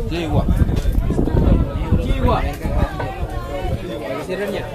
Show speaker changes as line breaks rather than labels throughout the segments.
Chihuahua. Chihuahua. Cierrennya.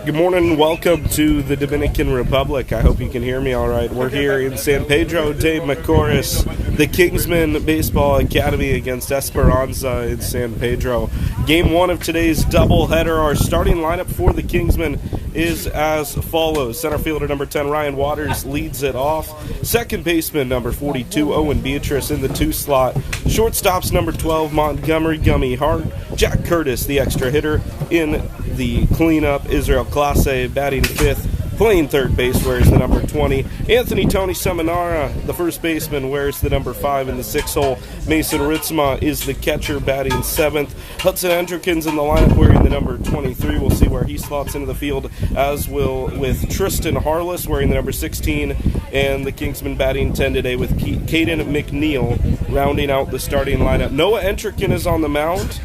Good morning and welcome to the Dominican Republic. I hope you can hear me all right. We're here in San Pedro de Macorís, the Kingsmen Baseball Academy against Esperanza in San Pedro. Game one of today's doubleheader. Our starting lineup for the Kingsmen is as follows. Center fielder number 10, Ryan Waters, leads it off. Second baseman number 42, Owen Beatrice, in the 2 slot. Shortstops number 12, Montgomery Gummy Hart. Jack Curtis, the extra hitter, in the cleanup. Israel Clase batting 5th. Playing third base wears the number 20. Anthony Tony Seminara, the first baseman, wears the number 5 in the 6 hole. Mason Ritzma is the catcher, batting 7th. Hudson Hendrickens in the lineup wearing the number 23. We'll see where he slots into the field, as will with Tristan Harless wearing the number 16. And the Kingsmen batting 10 today with Caden McNeil rounding out the starting lineup. Noah Entricken is on the mound.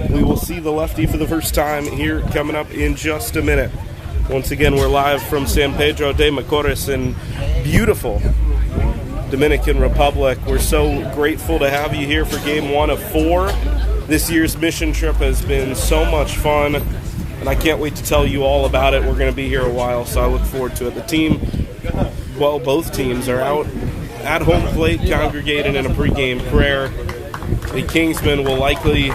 We will see the lefty for the first time here coming up in just a minute. Once again, we're live from San Pedro de Macorís in beautiful Dominican Republic. We're so grateful to have you here for game one of 4. This year's mission trip has been so much fun, and I can't wait to tell you all about it. We're going to be here a while, so I look forward to it. The team, well, both teams are out at home plate, congregating in a pregame prayer. The Kingsmen will likely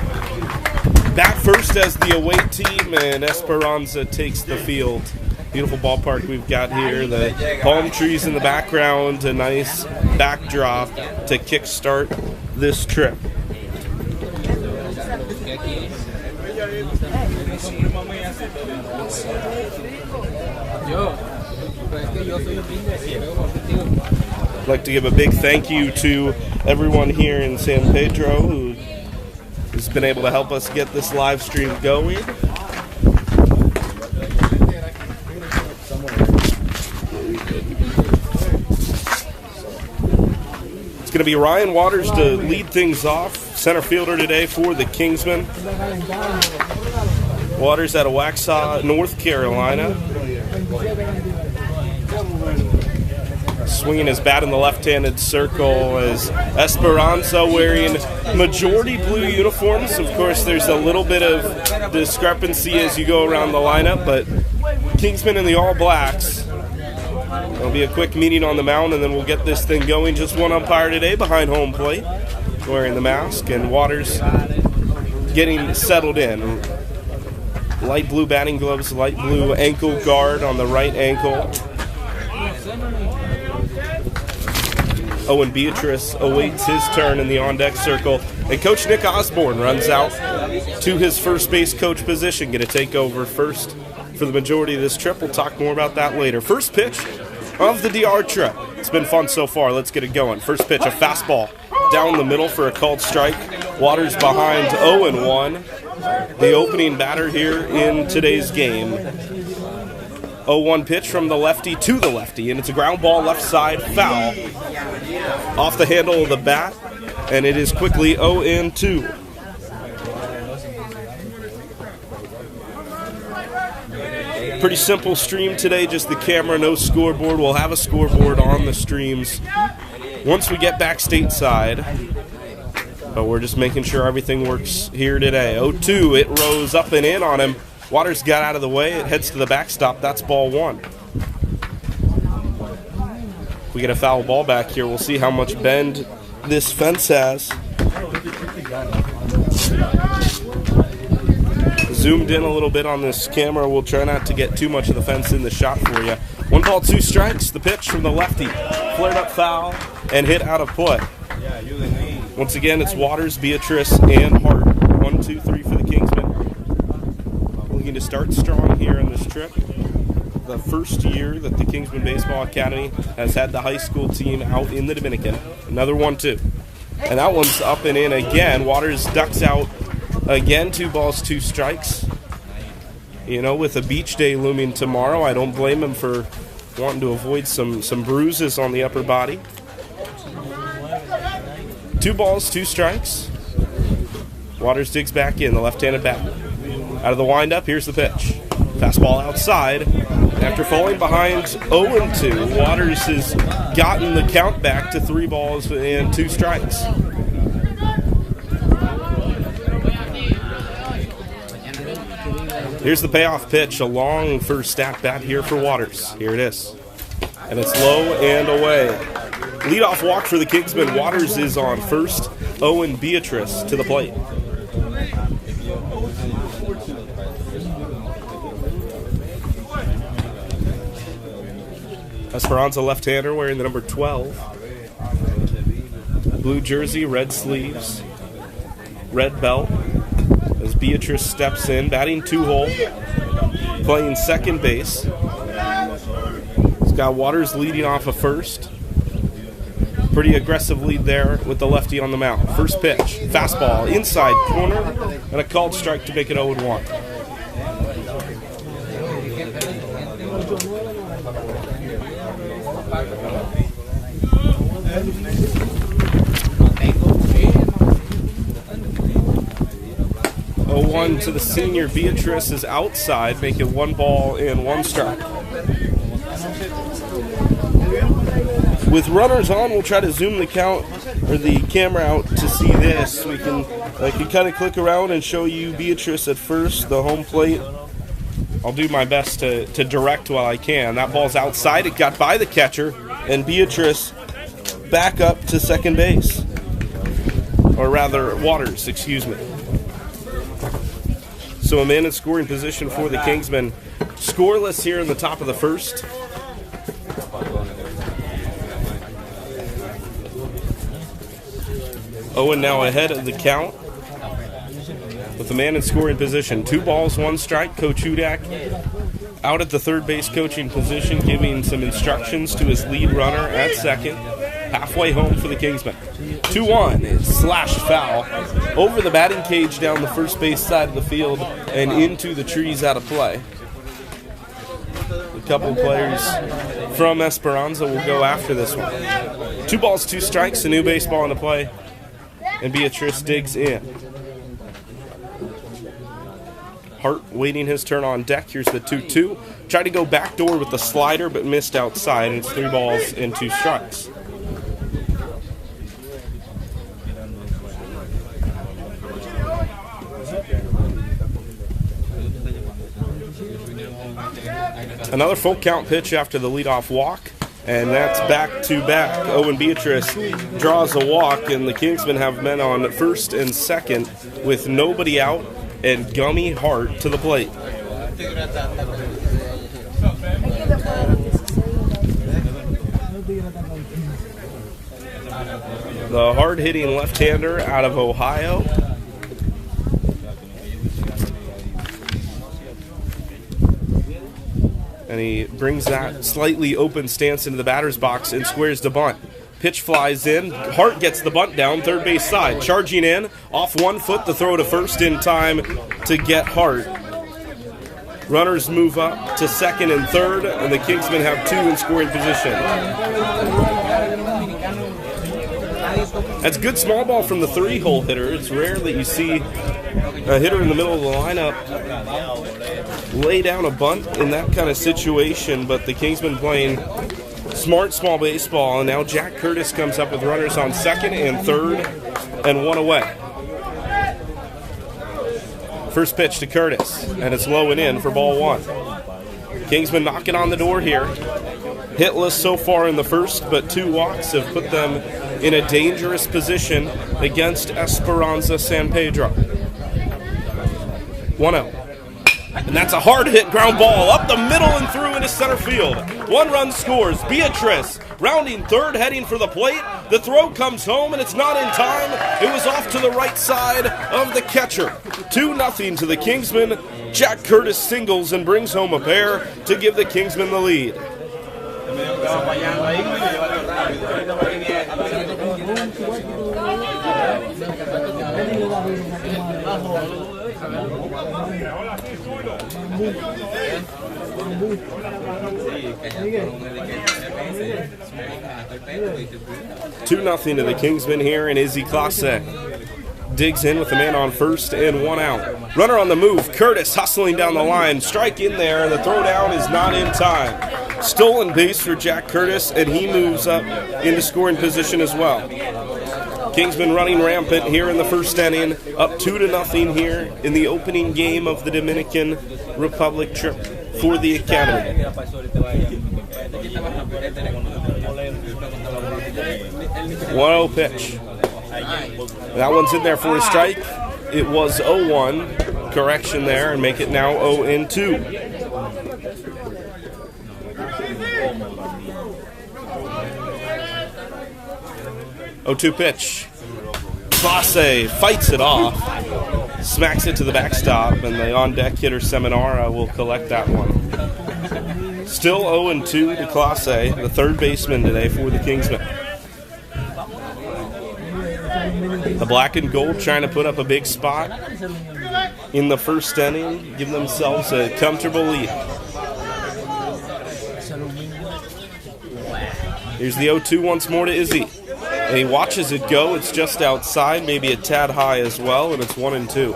bat first as the away team, and Esperanza takes the field. Beautiful ballpark we've got here. The palm trees in the background, a nice backdrop to kickstart this trip. I'd like to give a big thank you to everyone here in San Pedro who has been able to help us get this live stream going. It's going to be Ryan Waters to lead things off, center fielder today for the Kingsmen. Waters out of Waxhaw, North Carolina. Swinging his bat in the left-handed circle as Esperanza wearing majority blue uniforms. Of course, there's a little bit of discrepancy as you go around the lineup, but Kingsmen in the all-blacks. There'll be a quick meeting on the mound, and then we'll get this thing going. Just one umpire today behind home plate, wearing the mask, and Waters getting settled in. Light blue batting gloves, light blue ankle guard on the right ankle. Owen Beatrice awaits his turn in the on-deck circle, and Coach Nick Osborne runs out to his first base coach position. Going to take over first for the majority of this trip. We'll talk more about that later. First pitch of the DR trip. It's been fun so far. Let's get it going. First pitch, a fastball down the middle for a called strike. Waters behind 0-1. The opening batter here in today's game. 0-1 pitch from the lefty to the lefty, and it's a ground ball left side foul off the handle of the bat, and it is quickly 0-2. Pretty simple stream today, just the camera, no scoreboard. We'll have a scoreboard on the streams once we get back stateside, but we're just making sure everything works here today. 0-2, it rose up and in on him. Waters got out of the way. It heads to the backstop. That's ball one. If we get a foul ball back here, we'll see how much bend this fence has. Zoomed in a little bit on this camera. We'll try not to get too much of the fence in the shot for you. 1 ball, 2 strikes. The pitch from the lefty. Flared up foul and hit out of play. Once again, it's Waters, Beatrice, and Hart. 1, 2, 3 for the Kingsmen. Looking to start strong here in this trip. The first year that the Kingsmen Baseball Academy has had the high school team out in the Dominican. Another 1-2. And that one's up and in again. Waters ducks out again. 2 balls, 2 strikes. You know, with a beach day looming tomorrow, I don't blame him for wanting to avoid some bruises on the upper body. 2 balls, 2 strikes. Waters digs back in, the left-handed bat. Out of the windup, here's the pitch. Fastball outside. After falling behind 0-2, Waters has gotten the count back to 3 balls and 2 strikes. Here's the payoff pitch, a long first at bat here for Waters. Here it is. And it's low and away. Leadoff walk for the Kingsmen. Waters is on first. Owen Beatrice to the plate. Esperanza left-hander wearing the number 12. Blue jersey, red sleeves, red belt. As Beatrice steps in, batting 2-hole, playing second base. He's got Waters leading off of first. Pretty aggressive lead there with the lefty on the mound. First pitch, fastball, inside corner, and a called strike to make it 0-1. One to the senior. Beatrice is outside, make it 1 ball and 1 strike. With runners on, we'll try to zoom the count or the camera out to see this. I can kind of click around and show you Beatrice at first, the home plate. I'll do my best to direct while I can. That ball's outside. It got by the catcher, and Beatrice back up to second base. Or rather, Waters, excuse me. So a man in scoring position for the Kingsmen. Scoreless here in the top of the first. Owen now ahead of the count with the man in scoring position. 2 balls, 1 strike. Coach Hudak out at the third base coaching position, giving some instructions to his lead runner at second. Halfway home for the Kingsmen. 2-1, slash foul over the batting cage down the first base side of the field and into the trees out of play. A couple players from Esperanza will go after this one. 2 balls, 2 strikes, a new baseball into play, and Beatrice digs in. Hart waiting his turn on deck. Here's the 2-2. Tried to go backdoor with the slider, but missed outside, and it's 3 balls and 2 strikes. Another full count pitch after the leadoff walk, and that's back-to-back. Owen Beatrice draws a walk, and the Kingsmen have men on first and second with nobody out, and Gummy Hart to the plate. The hard-hitting left-hander out of Ohio. And he brings that slightly open stance into the batter's box and squares the bunt. Pitch flies in. Hart gets the bunt down, third base side. Charging in, off 1 foot, the throw to first in time to get Hart. Runners move up to second and third, and the Kingsmen have 2 in scoring position. That's good small ball from the 3-hole hitter. It's rare that you see a hitter in the middle of the lineup lay down a bunt in that kind of situation, but the Kingsmen playing smart small baseball, and now Jack Curtis comes up with runners on second and third and 1 away. First pitch to Curtis, and it's low and in for ball 1. Kingsmen knocking on the door here. Hitless so far in the first, but 2 walks have put them in a dangerous position against Esperanza San Pedro. 1-0. And that's a hard-hit ground ball up the middle and through into center field. 1 run scores. Beatrice rounding third, heading for the plate. The throw comes home, and it's not in time. It was off to the right side of the catcher. 2-0 to the Kingsmen. Jack Curtis singles and brings home a pair to give the Kingsmen the lead. 2-0 to the Kingsmen here, and Izzy Classe digs in with the man on first and 1 out. Runner on the move, Curtis hustling down the line, strike in there, and the throw down is not in time. Stolen base for Jack Curtis, and he moves up into scoring position as well. Kingsmen running rampant here in the first inning, up 2-0 here in the opening game of the Dominican Republic trip for the Academy. 1-0 pitch. That one's in there for a strike. It was 0-1. Correction there, and make it now 0-2. Oh-2 pitch. Classe fights it off, smacks it to the backstop, and the on-deck hitter Seminara will collect that one. Still 0-2 to Classe, the third baseman today for the Kingsmen. The black and gold trying to put up a big spot in the first inning, give themselves a comfortable lead. Here's the 0-2 once more to Izzy. And he watches it go. It's just outside, maybe a tad high as well, and it's 1-2.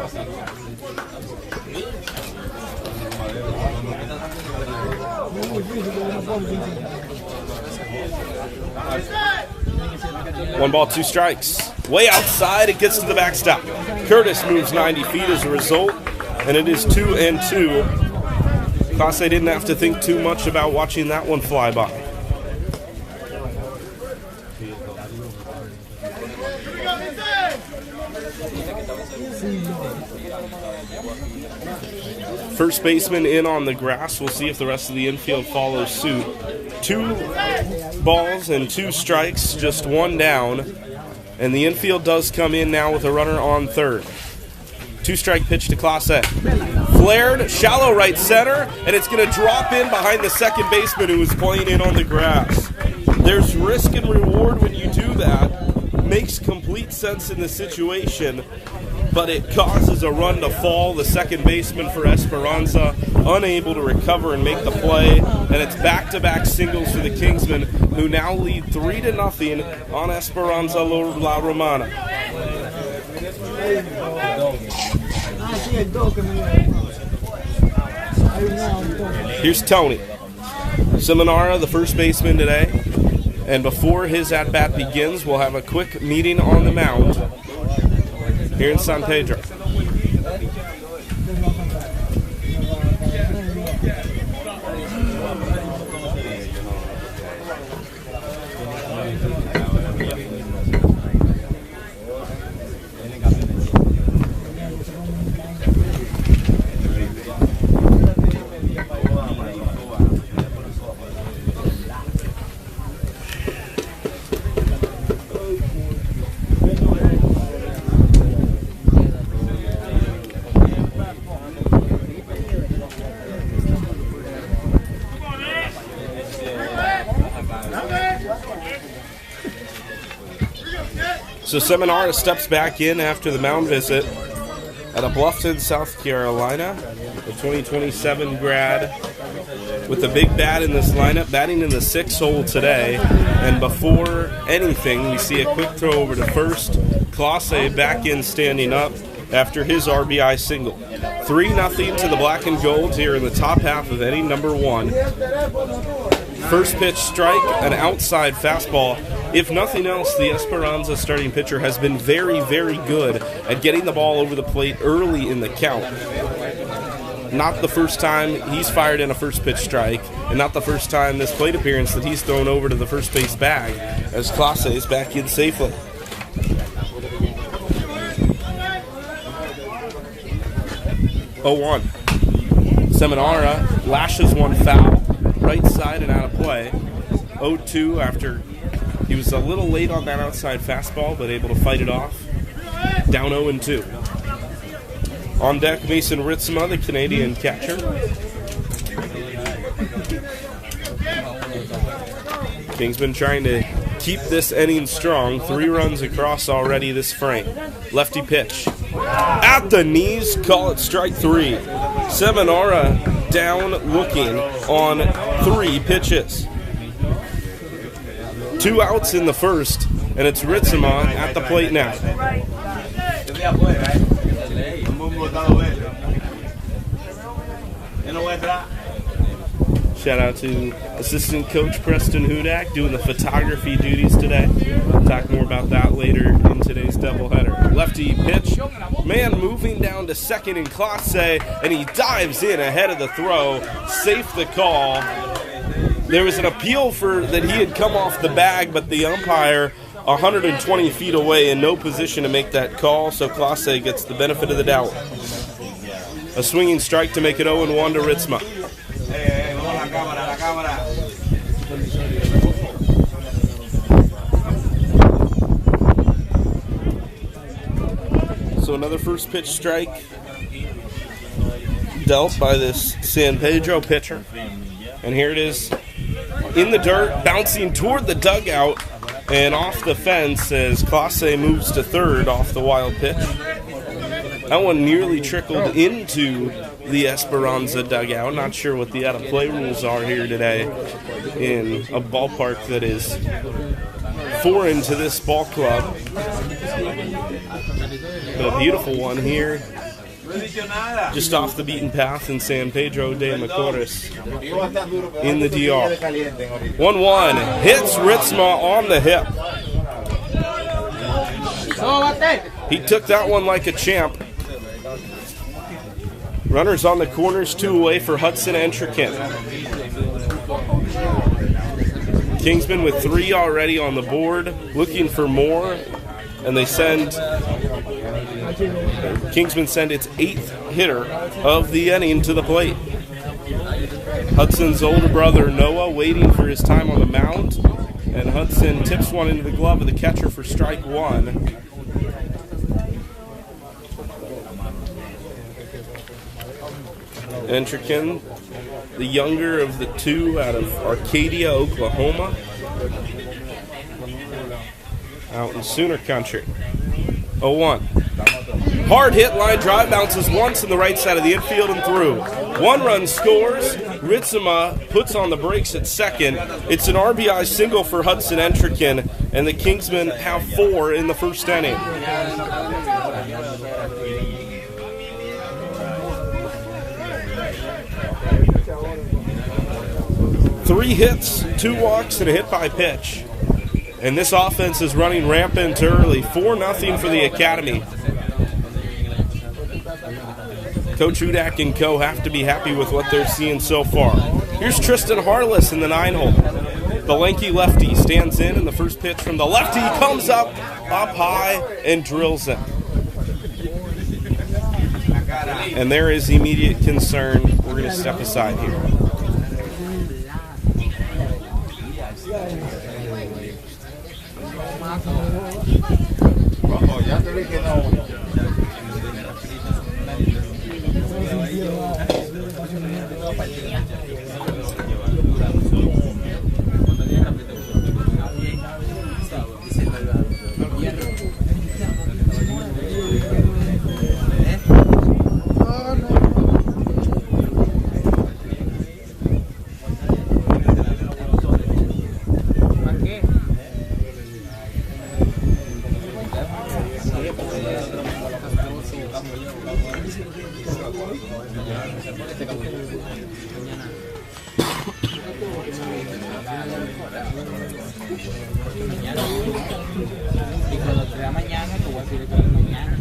One ball, 2 strikes. Way outside, it gets to the backstop. Curtis moves 90 feet as a result, and it is 2-2. Classe didn't have to think too much about watching that one fly by. First baseman in on the grass. We'll see if the rest of the infield follows suit. 2 balls and 2 strikes, just 1 down. And the infield does come in now with a runner on third. 2-strike pitch to Classe. Flared, shallow right center, and it's going to drop in behind the second baseman who was playing in on the grass. There's risk and reward when you do that. Makes complete sense in the situation, but it causes a run to fall. The second baseman for Esperanza unable to recover and make the play, and it's back-to-back singles for the Kingsmen, who now lead 3-0 on Esperanza La Romana. Here's Tony Seminara, the first baseman today, and before his at-bat begins, we'll have a quick meeting on the mound here in San Pedro. So Seminara steps back in after the mound visit at a Bluffton, South Carolina. The 2027 grad with a big bat in this lineup, batting in the 6th hole today. And before anything, we see a quick throw over to first. Clase back in standing up after his RBI single. 3-0 to the black and golds here in the top half of inning number 1. First pitch strike, an outside fastball. If nothing else, the Esperanza starting pitcher has been very, very good at getting the ball over the plate early in the count. Not the first time he's fired in a first pitch strike, and not the first time this plate appearance that he's thrown over to the first base bag, as Clase is back in safely. Oh, 1. Seminara lashes one foul, right side and out of play. 0-2 after he was a little late on that outside fastball, but able to fight it off. Down 0-2. On deck, Mason Ritzema, the Canadian catcher. Kingsmen trying to keep this inning strong. 3 runs across already this frame. Lefty pitch. At the knees, call it strike 3. Seminara down looking on 3 pitches. 2 outs in the first, and it's Ritzema at the plate now. Shout out to assistant coach Preston Hudak doing the photography duties today. We'll talk more about that later in today's doubleheader. Lefty pitch, man moving down to second in Clase, and he dives in ahead of the throw. Safe the call. There was an appeal for that he had come off the bag, but the umpire 120 feet away in no position to make that call, so Clase gets the benefit of the doubt. A swinging strike to make it 0-1 to Ritzema. So another first pitch strike dealt by this San Pedro pitcher. And here it is in the dirt, bouncing toward the dugout and off the fence as Clase moves to third off the wild pitch. That one nearly trickled into the Esperanza dugout. Not sure what the out-of-play rules are here today in a ballpark that is foreign to this ball club. But a beautiful one here, just off the beaten path in San Pedro de Macorís in the DR. 1-1, hits Ritzema on the hip. He took that one like a champ. Runners on the corners, 2 away for Hudson Entrekin. Kingsmen with 3 already on the board, looking for more, and they send Kingsmen send its 8th hitter of the inning to the plate. Hudson's older brother Noah waiting for his time on the mound, and Hudson tips one into the glove of the catcher for strike 1. Entrekin, the younger of the 2 out of Arcadia, Oklahoma, out in Sooner Country. 0-1. Hard hit, line drive, bounces once in the right side of the infield and through. 1 run scores. Ritzema puts on the brakes at second. It's an RBI single for Hudson Entrekin, and the Kingsmen have 4 in the first inning. Three hits, 2 walks, and a hit by pitch. And this offense is running rampant early. 4-0 for the Academy. Coach Hudak and co have to be happy with what they're seeing so far. Here's Tristan Harless in the 9-hole. The lanky lefty stands in, and the first pitch from the lefty comes up high, and drills it. And there is immediate concern. We're going to step aside here.
Y cuando te da mañana, te voy a decir que es mañana.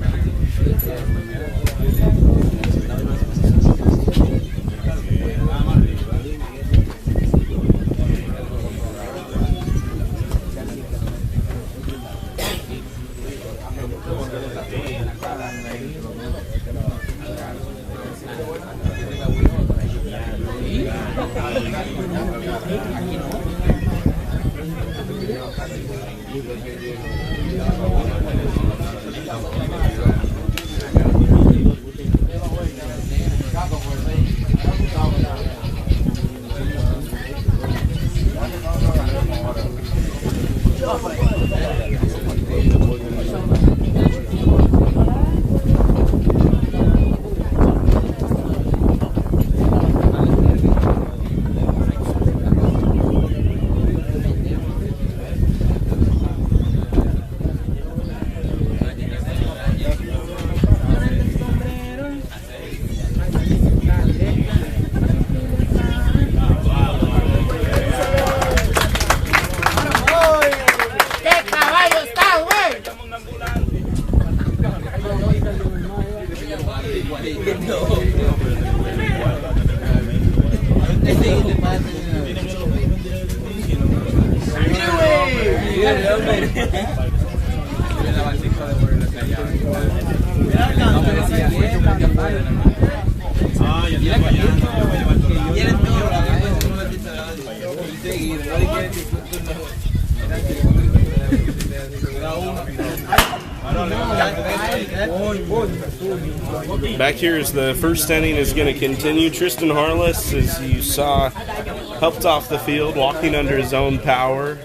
Back here as the first inning is going to continue. Tristan Harless, as you saw, helped off the field, walking under his own power.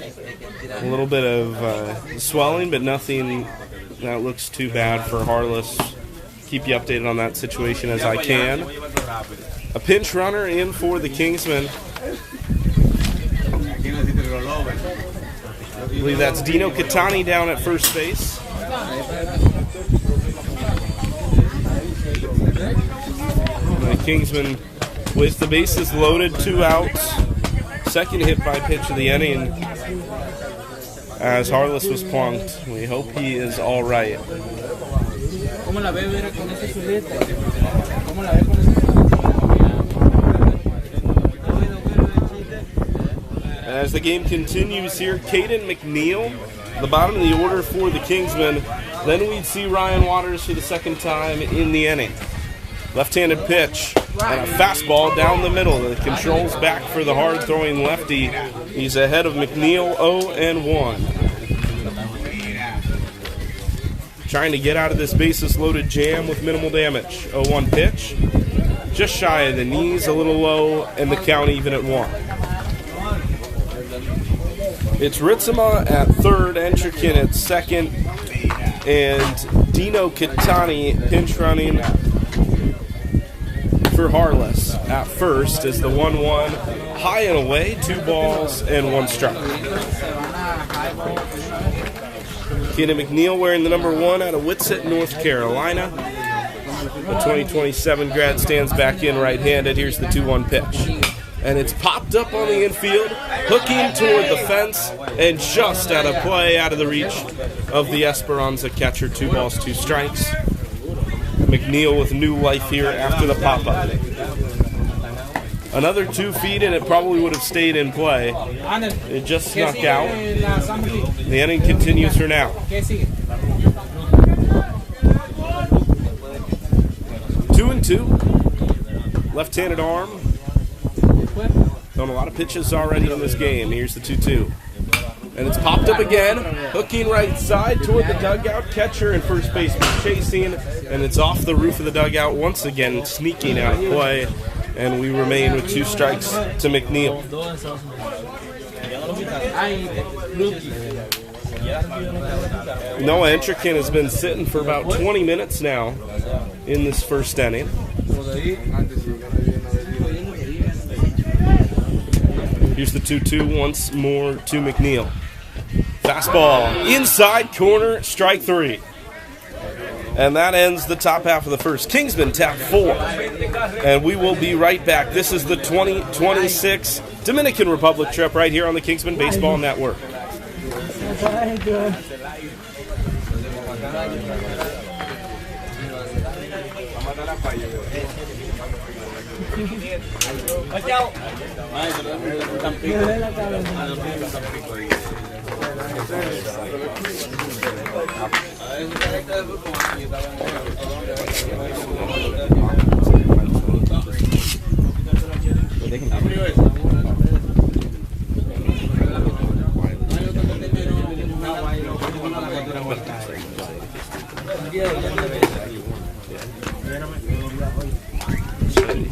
A little bit of swelling, but nothing that looks too bad for Harless. Keep you updated on that situation as I can. A pinch runner in for the Kingsmen. I believe that's Dino Catani down at first base. The Kingsmen with the bases loaded, 2 outs. Second hit by pitch of the inning as Harless was plunked. We hope he is all right. As the game continues here, Caden McNeil, the bottom of the order for the Kingsmen. Then we'd see Ryan Waters for the second time in the inning. Left-handed pitch and a fastball down the middle. The controls back for the hard-throwing lefty. He's ahead of McNeil 0-1. Trying to get out of this bases-loaded jam with minimal damage. 0-1 pitch. Just shy of the knees, a little low, and the count even at 1. It's Ritzema at third, Entrikin at second, and Dino Catani pinch running for Harless at first as the 1-1 high and away, 2 balls and 1 strike. Caden McNeil wearing the number 1 out of Whitsett, North Carolina. The 2027 grad stands back in right-handed. Here's the 2-1 pitch. And it's popped up on the infield, hooking toward the fence, and just out of play, out of the reach of the Esperanza catcher. 2 balls, 2 strikes. McNeil with new life here after the pop-up. Another 2 feet, and it probably would have stayed in play. It just snuck out. The inning continues for now. 2-2. Left-handed arm. Thrown a lot of pitches already in this game. Here's the 2-2. And it's popped up again. Hooking right side toward the dugout. Catcher and first baseman chasing. And it's off the roof of the dugout once again, sneaking out of play. And we remain with 2 strikes to McNeil. Noah Entrikin has been sitting for about 20 minutes now in this first inning. Here's the 2-2 once more to McNeil. Fastball inside corner, strike 3. And that ends the top half of the first. Kingsmen tap 4. And we will be right back. This is the 2026 Dominican Republic trip right here on the Kingsmen Baseball Network.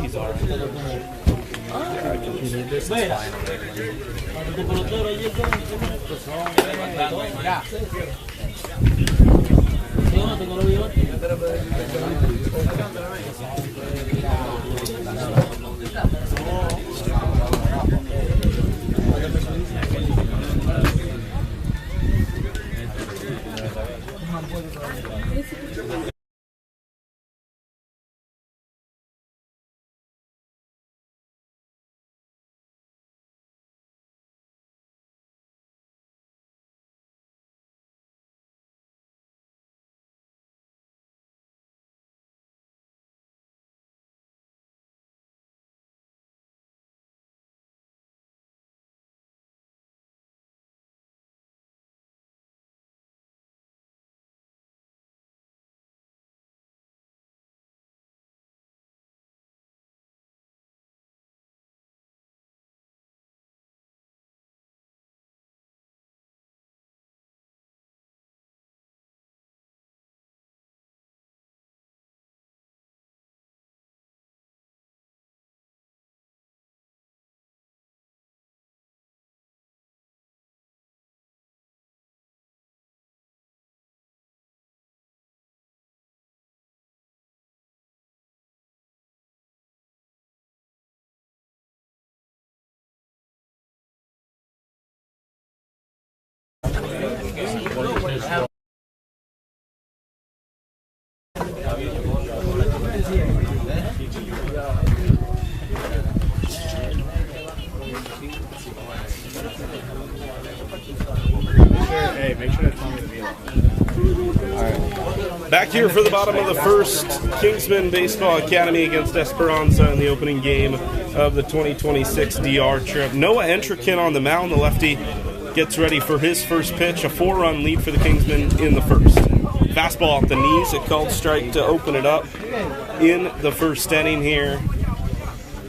He's all
Hey, make sure to tell me the deal.
Back here for the bottom of the first, Kingsmen Baseball Academy against Esperanza in the opening game of the 2026 DR trip. Noah Entrikin on the mound. The lefty gets ready for his first pitch. A 4-run lead for the Kingsmen in the first. Fastball at the knees, a called strike to open it up in the first inning here.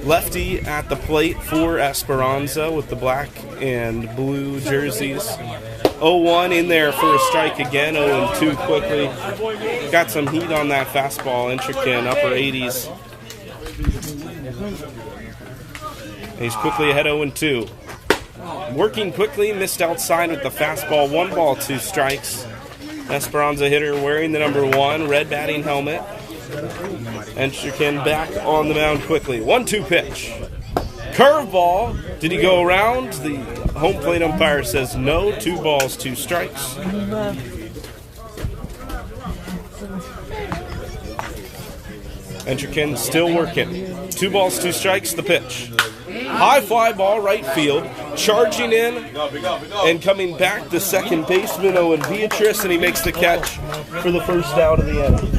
Lefty at the plate for Esperanza with the black and blue jerseys. 0-1 in there for a strike again. 0-2 quickly. Got some heat on that fastball. Entrikin, upper 80s. He's quickly ahead 0-2. Working quickly, missed outside with the fastball. 1 ball, 2 strikes. Esperanza hitter wearing the number 1, red batting helmet. Entrikin back on the mound quickly. 1-2 pitch. Curveball. Did he go around? The home plate umpire says no. 2 balls, 2 strikes. Entrikin still working. 2 balls, 2 strikes, the pitch. High fly ball, right field. Charging in and coming back to second baseman Owen Beatrice, and he makes the catch for the first out of the inning.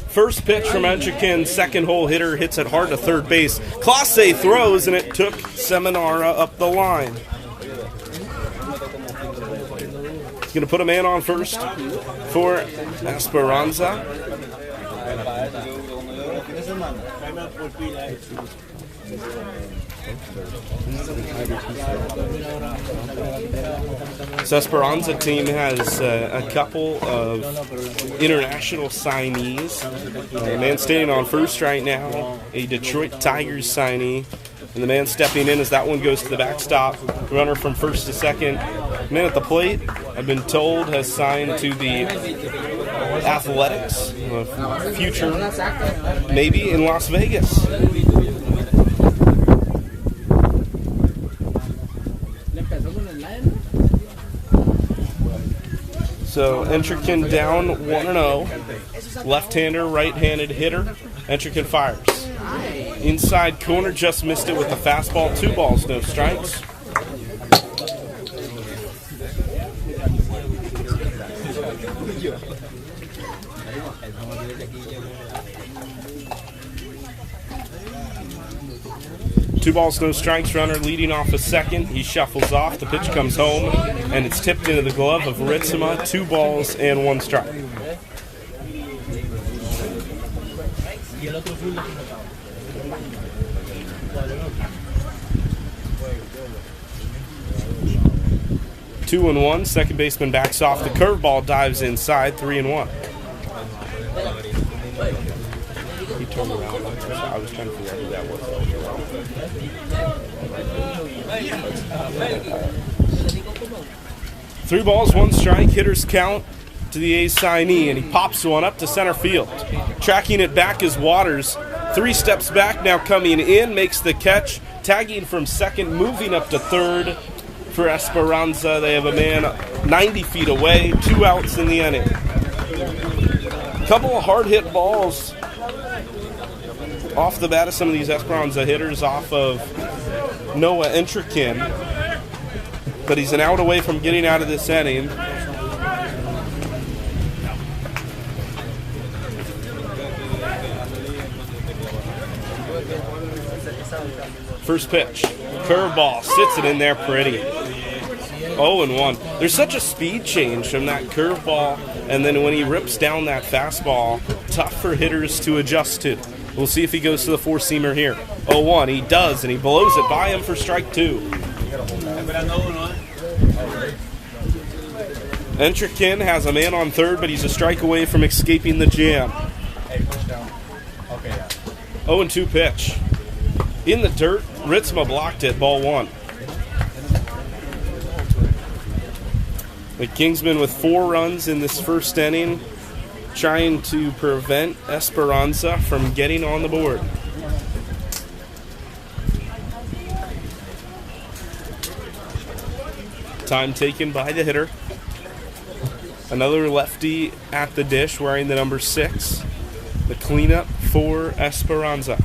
First pitch from Entrikin, second hole hitter, hits it hard to third base. Clase throws, and it took Seminara up the line. He's going to put a man on first for Esperanza. This Esperanza team has a couple of international signees. A man standing on first right now, a Detroit Tigers signee, And the man stepping in as that one goes to the backstop. Runner from first to second. Man at the plate, I've been told, has signed to the Athletics. Future, maybe, in Las Vegas. So Entrican down 1-0. Left-hander, right-handed hitter. Entrican fires. Inside corner, just missed it with the fastball. 2 balls, no strikes. Two balls, no strikes. Runner leading off a second. He shuffles off. The pitch comes home, and it's tipped into the glove of Ritzema. 2 balls and 1 strike. Two and one. Second baseman backs off. The curveball dives inside. 3-1. He turned around. I was trying to figure out who that was. 3 balls, 1 strike. Hitters count to the A's signee, and he pops one up to center field. Tracking it back is Waters. 3 steps back, now coming in, makes the catch. Tagging from second, moving up to third for Esperanza. They have a man 90 feet away. 2 outs in the inning. Couple of hard-hit balls off the bat of some of these Esperanza hitters off of Noah Entrican. But he's an out away from getting out of this inning. First pitch. Curveball. Sits it in there pretty. 0-1. There's such a speed change from that curveball, and then when he rips down that fastball, tough for hitters to adjust to. We'll see if he goes to the 4-seamer here. 0-1. He does, and he blows it by him for strike 2. Entrican has a man on third, but he's a strike away from escaping the jam. 0-2 pitch. In the dirt, Ritzema blocked it, ball 1. The Kingsmen with 4 runs in this first inning, trying to prevent Esperanza from getting on the board. Time taken by the hitter. Another lefty at the dish wearing the number 6. The cleanup for Esperanza.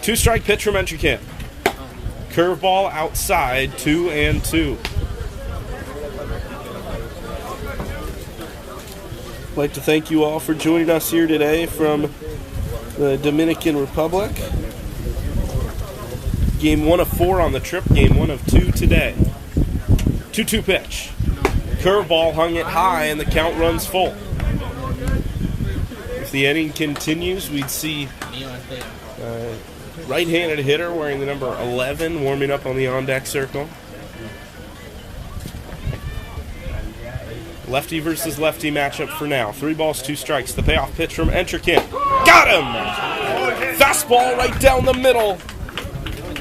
2-strike pitch from Entrican. Curveball outside, 2-2. I'd like to thank you all for joining us here today from the Dominican Republic. Game 1 of 4 on the trip, game 1 of 2 today. 2-2 pitch. Curveball hung it high and the count runs full. If the inning continues, we'd see right-handed hitter wearing the number 11 warming up on the on-deck circle. Lefty versus lefty matchup for now. 3 balls, 2 strikes. The payoff pitch from Entrican. Got him! Fastball right down the middle.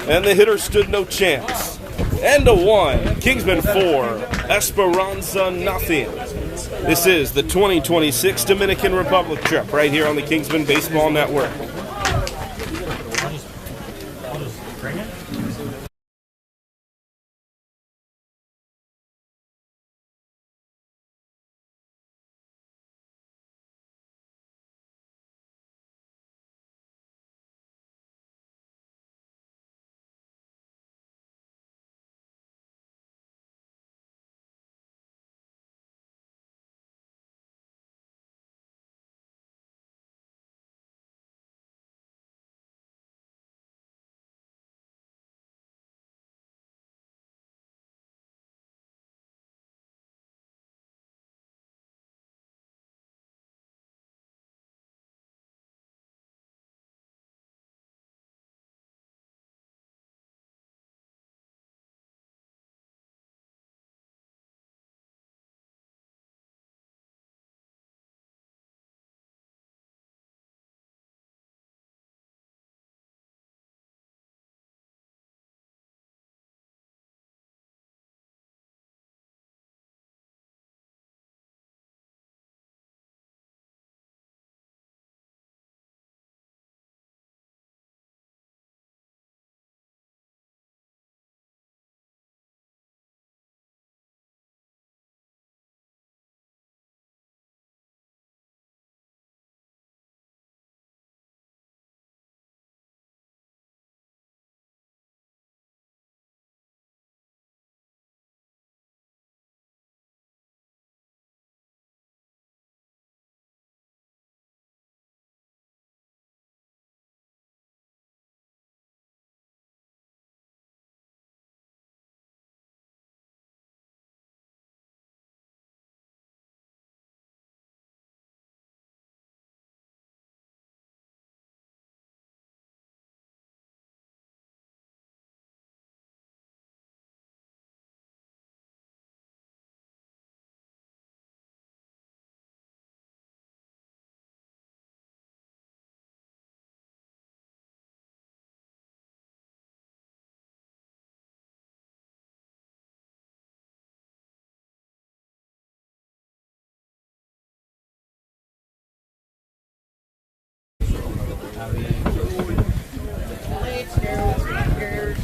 And the hitter stood no chance. End of 1. Kingsmen 4. Esperanza nothing. This is the 2026 Dominican Republic trip right here on the Kingsmen Baseball Network.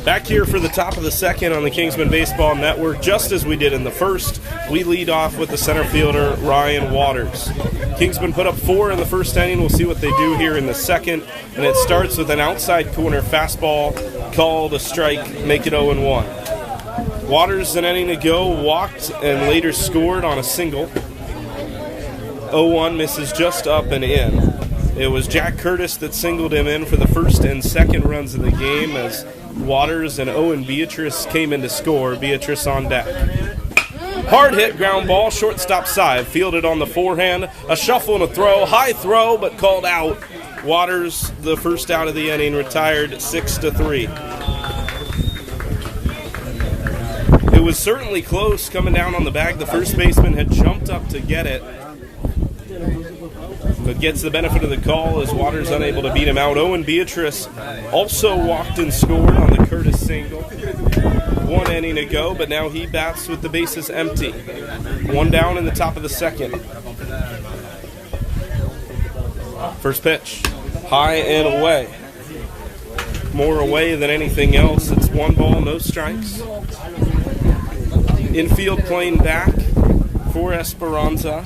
Back here for the top of the second on the Kingsmen Baseball Network, just as we did in the first, we lead off with the center fielder, Ryan Waters. Kingsmen put up 4 in the first inning. We'll see what they do here in the second. And it starts with an outside corner fastball called a strike, make it 0-1. Waters, an inning ago, walked and later scored on a single. 0-1 misses just up and in. It was Jack Curtis that singled him in for the first and second runs of the game as Waters and Owen Beatrice came in to score. Beatrice on deck. Hard hit, ground ball, shortstop side, fielded on the forehand. A shuffle and a throw, high throw, but called out. Waters, the first out of the inning, retired 6-3. It was certainly close coming down on the bag. The first baseman had jumped up to get it, but gets the benefit of the call as Waters unable to beat him out. Owen Beatrice also walked and scored on the Curtis single. 1 inning ago, but now he bats with the bases empty. 1 down in the top of the second. First pitch, high and away. More away than anything else. It's 1 ball, no strikes. Infield playing back for Esperanza.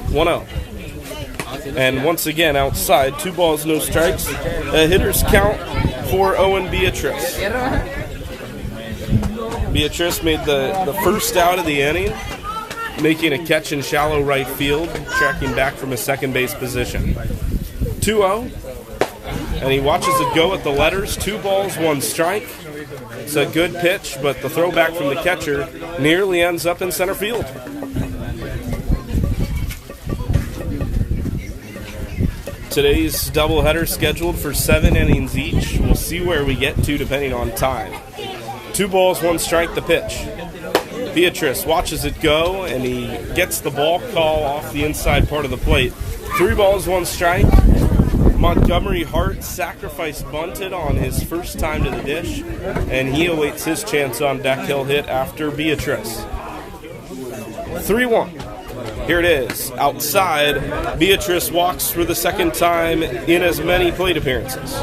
1-0. And once again outside, 2 balls, no strikes. A hitter's count for Owen Beatrice. Beatrice made the first out of the inning, making a catch in shallow right field, tracking back from a second base position. 2-0, and he watches it go at the letters. 2 balls, 1 strike. It's a good pitch, but the throwback from the catcher nearly ends up in center field. Today's doubleheader scheduled for 7 innings each. We'll see where we get to depending on time. 2 balls, 1 strike, the pitch. Beatrice watches it go, and he gets the ball call off the inside part of the plate. 3 balls, 1 strike. Montgomery Hart sacrifice bunted on his first time to the dish, and he awaits his chance on deck. He'll hit after Beatrice. 3-1. Here it is. Outside, Beatrice walks for the second time in as many plate appearances.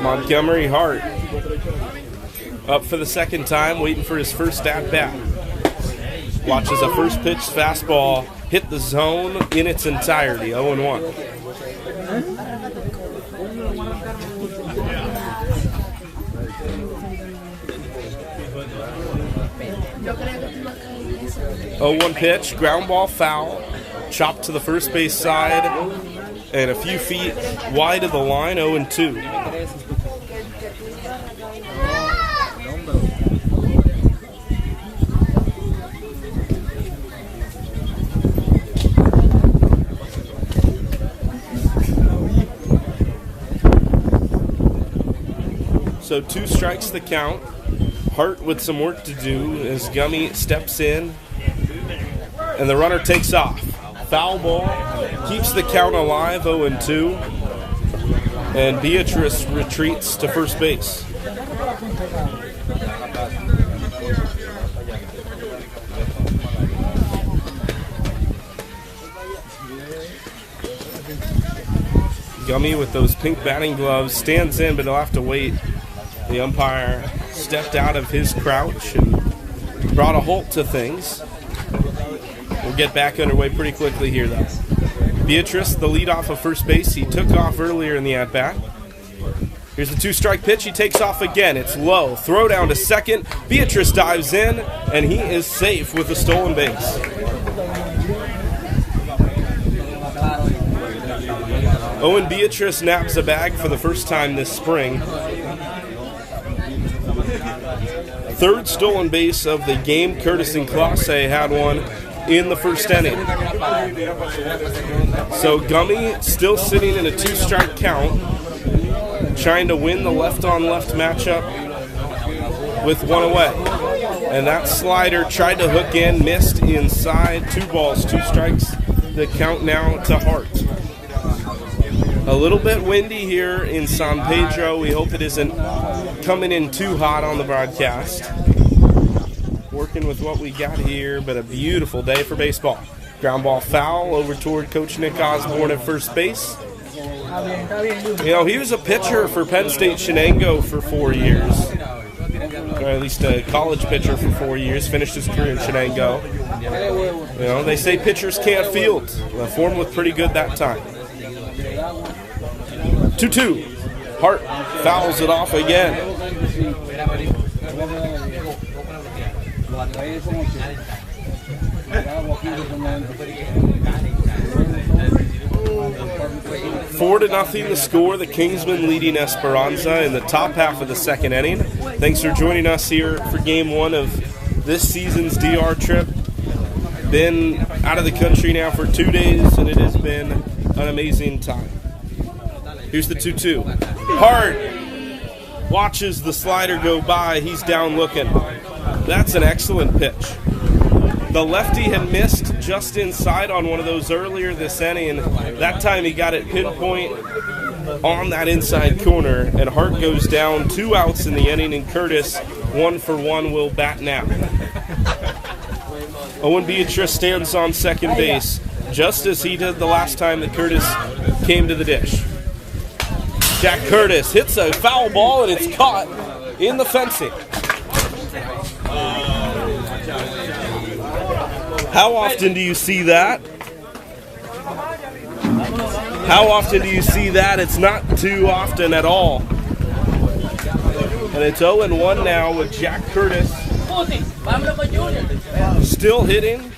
Montgomery Hart up for the second time, waiting for his first at-bat. Watches a first pitch fastball hit the zone in its entirety, 0-1. Oh, 1 pitch, ground ball foul, chopped to the first base side, and a few feet wide of the line, 0-2. So 2 strikes the count. Hart with some work to do as Gummy steps in, and the runner takes off. Foul ball keeps the count alive, 0-2, and Beatrice retreats to first base. Gummy with those pink batting gloves stands in, but he'll have to wait. The umpire stepped out of his crouch and brought a halt to things. We'll get back underway pretty quickly here, though. Beatrice, the lead off of first base. He took off earlier in the at-bat. Here's the 2-strike pitch. He takes off again. It's low. Throw down to second. Beatrice dives in, and he is safe with a stolen base. Owen Beatrice naps a bag for the first time this spring. 3rd stolen base of the game. Curtis and Classe had one in the first inning. So Gummy still sitting in a 2-strike count, trying to win the left-on-left matchup with 1 away. And that slider tried to hook in, missed inside. 2 balls, 2 strikes. The count now to Hart. A little bit windy here in San Pedro. We hope it isn't coming in too hot on the broadcast. Working with what we got here, but a beautiful day for baseball. Ground ball foul over toward Coach Nick Osborne at first base. You know, he was a pitcher for Penn State Shenango for 4 years. Or at least a college pitcher for 4 years. Finished his career in Shenango. You know, they say pitchers can't field. The form looked pretty good that time. 2-2. Hart fouls it off again. Four to nothing the score. The Kingsmen leading Esperanza in the top half of the second inning. Thanks for joining us here for game 1 of this season's DR trip. Been out of the country now for 2 days, and it has been an amazing time. Here's the 2-2. Hart watches the slider go by. He's down looking. That's an excellent pitch. The lefty had missed just inside on one of those earlier this inning. That time he got it pinpoint on that inside corner, and Hart goes down. 2 outs in the inning, and Curtis, 1 for 1, will bat now. Owen Beatrice stands on second base, just as he did the last time that Curtis came to the dish. Jack Curtis hits a foul ball, and it's caught in the fencing. How often do you see that? How often do you see that? It's not too often at all. And it's 0-1 now with Jack Curtis still hitting.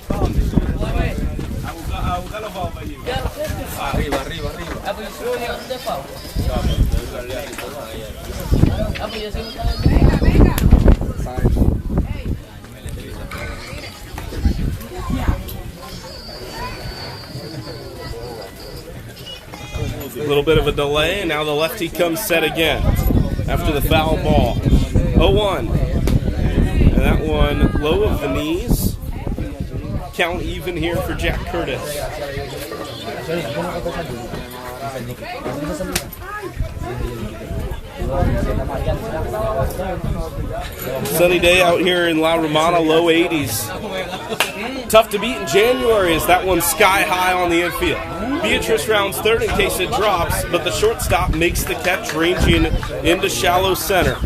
A little bit of a delay, and now the lefty comes set again after the foul ball. 0-1. And that one low of the knees. Count even here for Jack Curtis. Sunny day out here in La Romana, low 80s. Tough to beat in January as that one's sky high on the infield. Beatrice rounds third in case it drops, but the shortstop makes the catch, ranging into shallow center.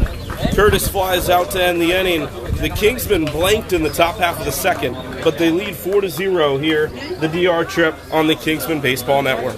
Curtis flies out to end the inning. The Kingsmen blanked in the top half of the second, but they lead 4-0 here, the DR trip on the Kingsmen Baseball Network.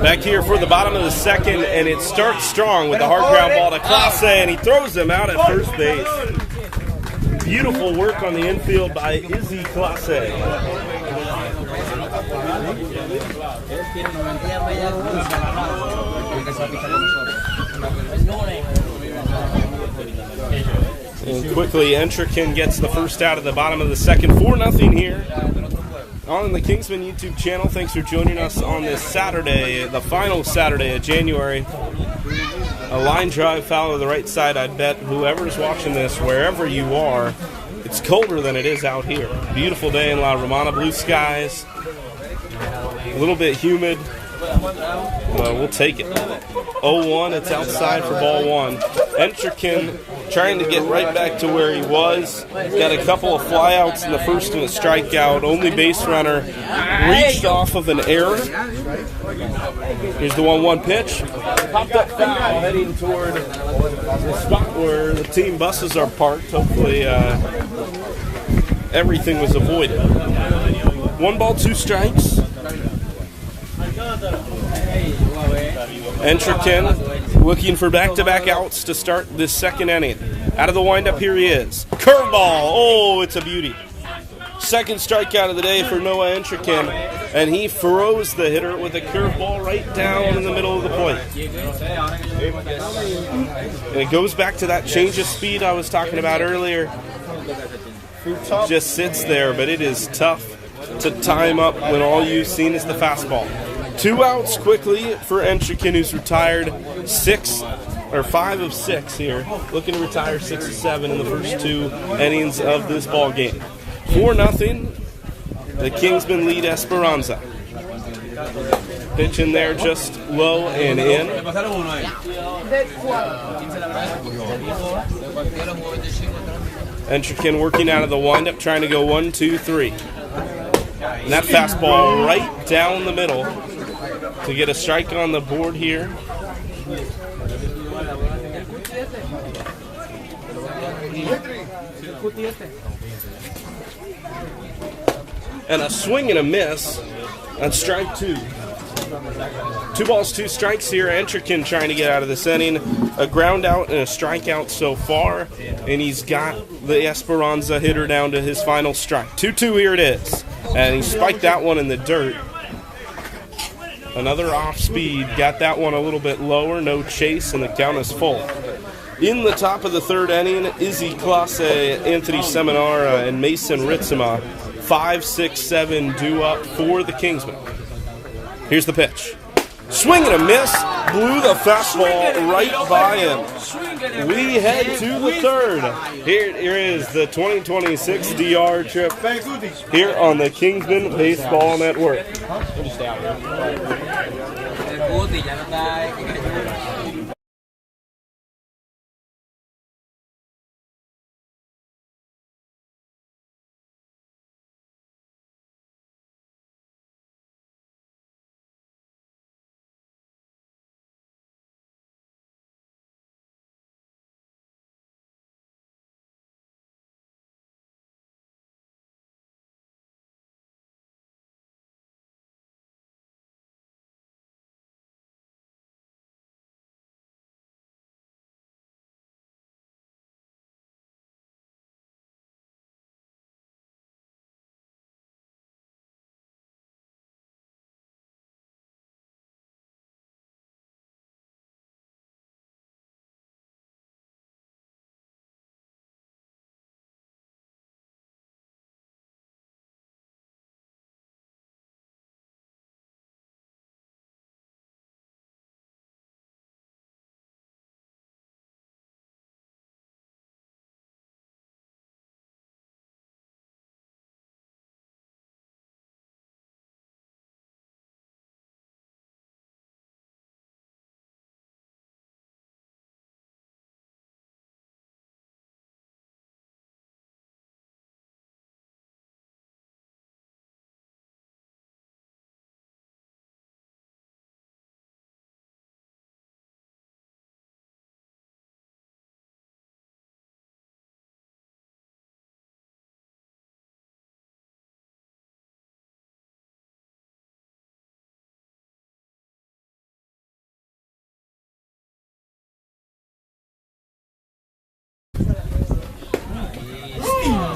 Back here for the bottom of the second, and it starts strong with the hard ground ball to Clase, and he throws him out at first base. Beautiful work on the infield by Izzy Clase. And quickly, Entrican gets the first out of the bottom of the second. 4-0 here on the Kingsmen YouTube channel. Thanks for joining us on this Saturday, the final Saturday of January. A line drive foul to the right side. I'd bet whoever's watching this, wherever you are, it's colder than it is out here. Beautiful day in La Romana, blue skies, a little bit humid. We'll take it. 0-1, it's outside for ball one. Entrican trying to get right back to where he was. Got a couple of flyouts in the first and a strikeout. Only base runner reached off of an error. Here's the 1-1 pitch. Popped up foul heading toward the spot where the team buses are parked. Hopefully everything was avoided. 1 ball, 2 strikes. Entrican looking for back-to-back outs to start this second inning. Out of the windup, here he is. Curveball. Oh, it's a beauty. Second strikeout of the day for Noah Entrican, and he froze the hitter with a curveball right down in the middle of the plate. And it goes back to that change of speed I was talking about earlier. Just sits there, but it is tough to time up when all you've seen is the fastball. 2 outs quickly for Entrican, who's retired 5 of 6 here. Looking to retire 6 of 7 in the first 2 innings of this ball game. 4-0. The Kingsmen lead Esperanza. Pitch in there just low and in. Entrican working out of the windup, trying to go 1, 2, 3. And that fastball right down the middle to get a strike on the board here. And a swing and a miss on strike 2. 2 balls, 2 strikes here. Entrican trying to get out of this inning. A ground out and a strikeout so far. And he's got the Esperanza hitter down to his final strike. 2-2, here it is. And he spiked that one in the dirt. Another off speed. Got that one a little bit lower. No chase, and the count is full. In the top of the third inning, Izzy Clase, Anthony Seminara, and Mason Ritzema. 5, 6, 7 due up for the Kingsmen. Here's the pitch. Swing and a miss. Blew the fastball right by him. We head to the third. Here is the 2026 DR trip here on the Kingsmen Baseball Network.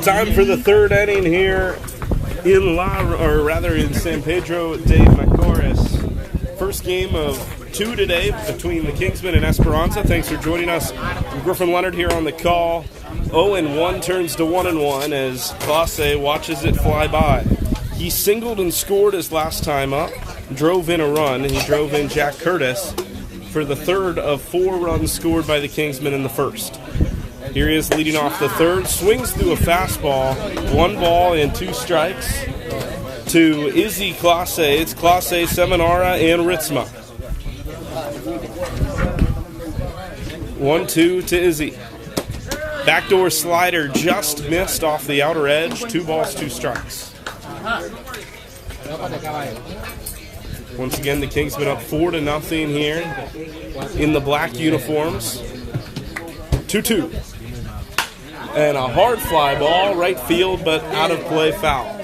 Time for the third inning here in San Pedro de Macorís. First game of two today between the Kingsmen and Esperanza. Thanks for joining us. Griffin Leonard here on the call. 0-1 turns to 1-1 as Clase watches it fly by. He singled and scored his last time up, drove in a run. He drove in Jack Curtis for the third of 4 runs scored by the Kingsmen in the first. Here he is leading off the third, swings through a fastball, 1 ball and 2 strikes to Izzy Clase. It's Clase, Seminara, and Ritzma. 1-2 to Izzy. Backdoor slider just missed off the outer edge, 2 balls, 2 strikes. Once again, the Kingsmen up 4-0 here in the black uniforms. 2-2. And a hard fly ball, right field, but out of play, foul.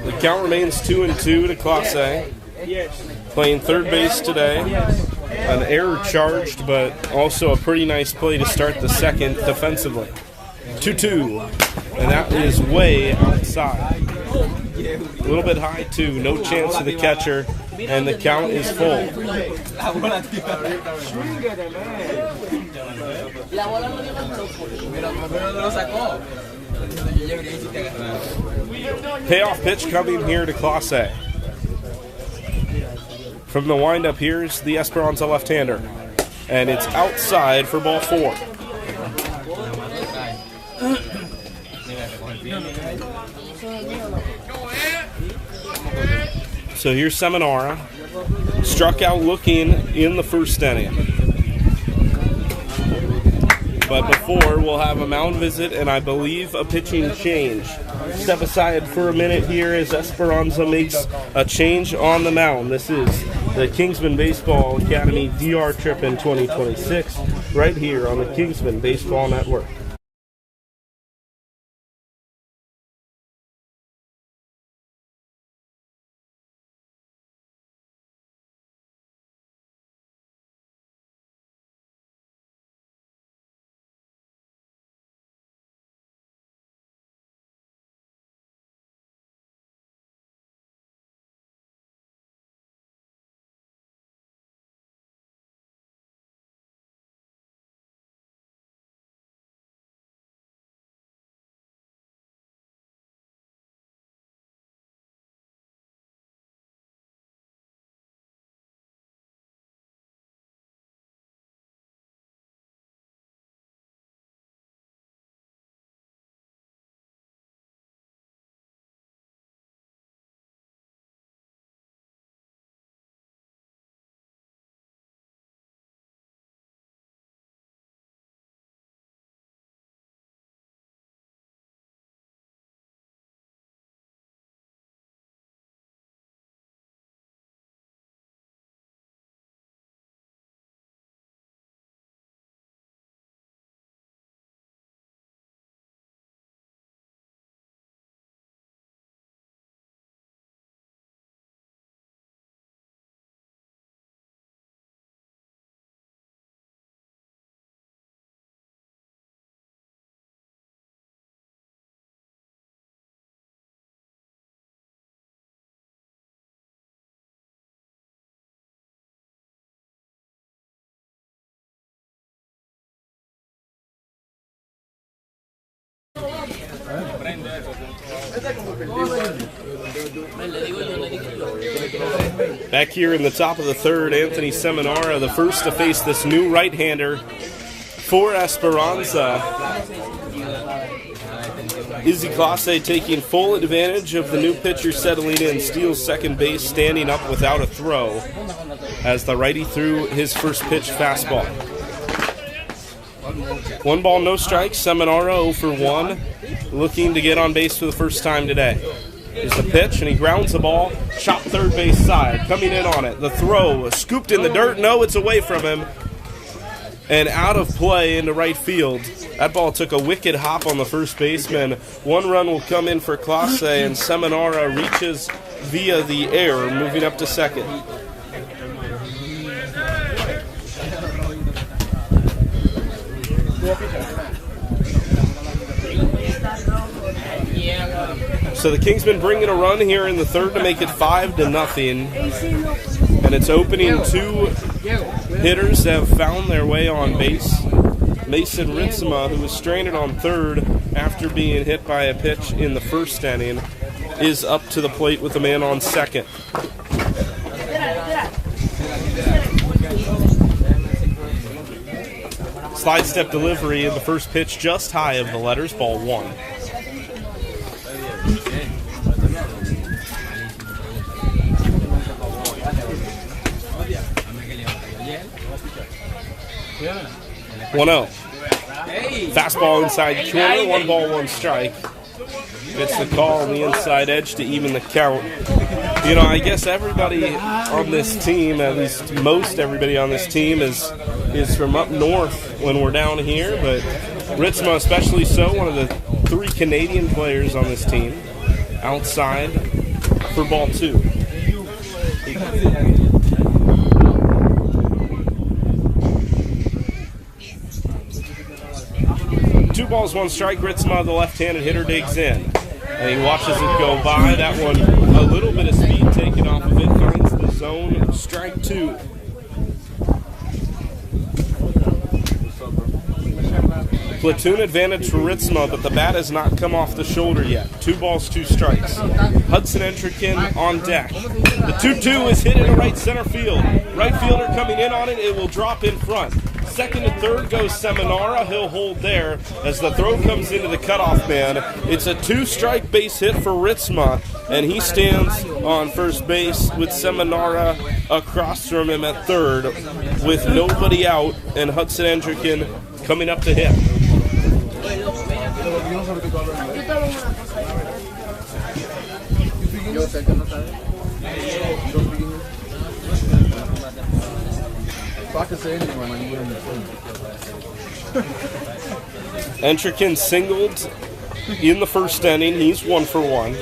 The count remains 2-2 to Clase. Playing third base today. An error charged, but also a pretty nice play to start the second defensively. 2-2. And that is way outside. A little bit high, too. No chance of the catcher. And the count is full. Payoff pitch coming here to Clase. From the windup, here's the Esperanza left-hander. And it's outside for ball 4. So here's Seminara. Struck out looking in the first inning. But before, we'll have a mound visit and I believe a pitching change. Step aside for a minute here as Esperanza makes a change on the mound. This is the Kingsmen Baseball Academy DR trip in 2026, right here on the Kingsmen Baseball Network. Back here in the top of the third, Anthony Seminara, the first to face this new right-hander for Esperanza. Izzy Clase taking full advantage of the new pitcher settling in, steals second base, standing up without a throw as the righty threw his first pitch fastball. 1 ball, no strikes. Seminara 0 for 1, looking to get on base for the first time today. Here's the pitch, and he grounds the ball, chopped third base side, coming in on it. The throw, scooped in the dirt. No, it's away from him. And out of play into right field. That ball took a wicked hop on the first baseman. 1 run will come in for Clase, and Seminara reaches via the air, moving up to second. So the Kingsmen bring in a run here in the third to make it 5-0. And it's opening. Two hitters have found their way on base. Mason Ritzema, who was stranded on third after being hit by a pitch in the first inning, is up to the plate with a man on second. Slide step delivery in the first pitch just high of the letters, ball 1. One out. Fastball inside corner, 1 ball, 1 strike. Gets the call on the inside edge to even the count. You know, I guess everybody on this team, at least most everybody on this team, is from up north when we're down here, but Ritzema especially so, one of the 3 Canadian players on this team, outside for ball 2. 2 balls, 1 strike. Ritzema, the left-handed hitter, digs in. And he watches it go by. That one, a little bit of speed taken off of it, finds the zone. Strike 2. Platoon advantage for Ritzema, but the bat has not come off the shoulder yet. 2 balls, 2 strikes. Hudson Entrikin on deck. The 2-2 is hit into right center field. Right fielder coming in on it. It will drop in front. Second and third goes Seminara. He'll hold there as the throw comes into the cutoff man. It's a 2-strike base hit for Ritzema, and he stands on first base with Seminara across from him at third with nobody out, and Hudson Entrikin coming up to hit. Entrikin singled in the first inning. He's 1 for 1.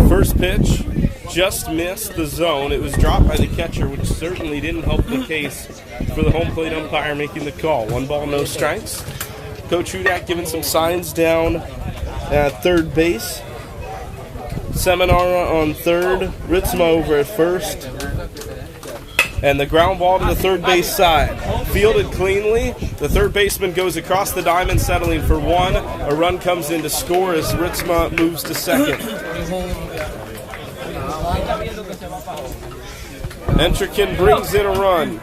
First pitch just missed the zone. It was dropped by the catcher, which certainly didn't help the case for the home plate umpire making the call. 1 ball, no strikes. Coach Hudak giving some signs down at third base. Seminara on third, Ritzema over at first, and the ground ball to the third base side. Fielded cleanly, the third baseman goes across the diamond, settling for 1. A run comes in to score as Ritzema moves to second. Entrikin brings in a run.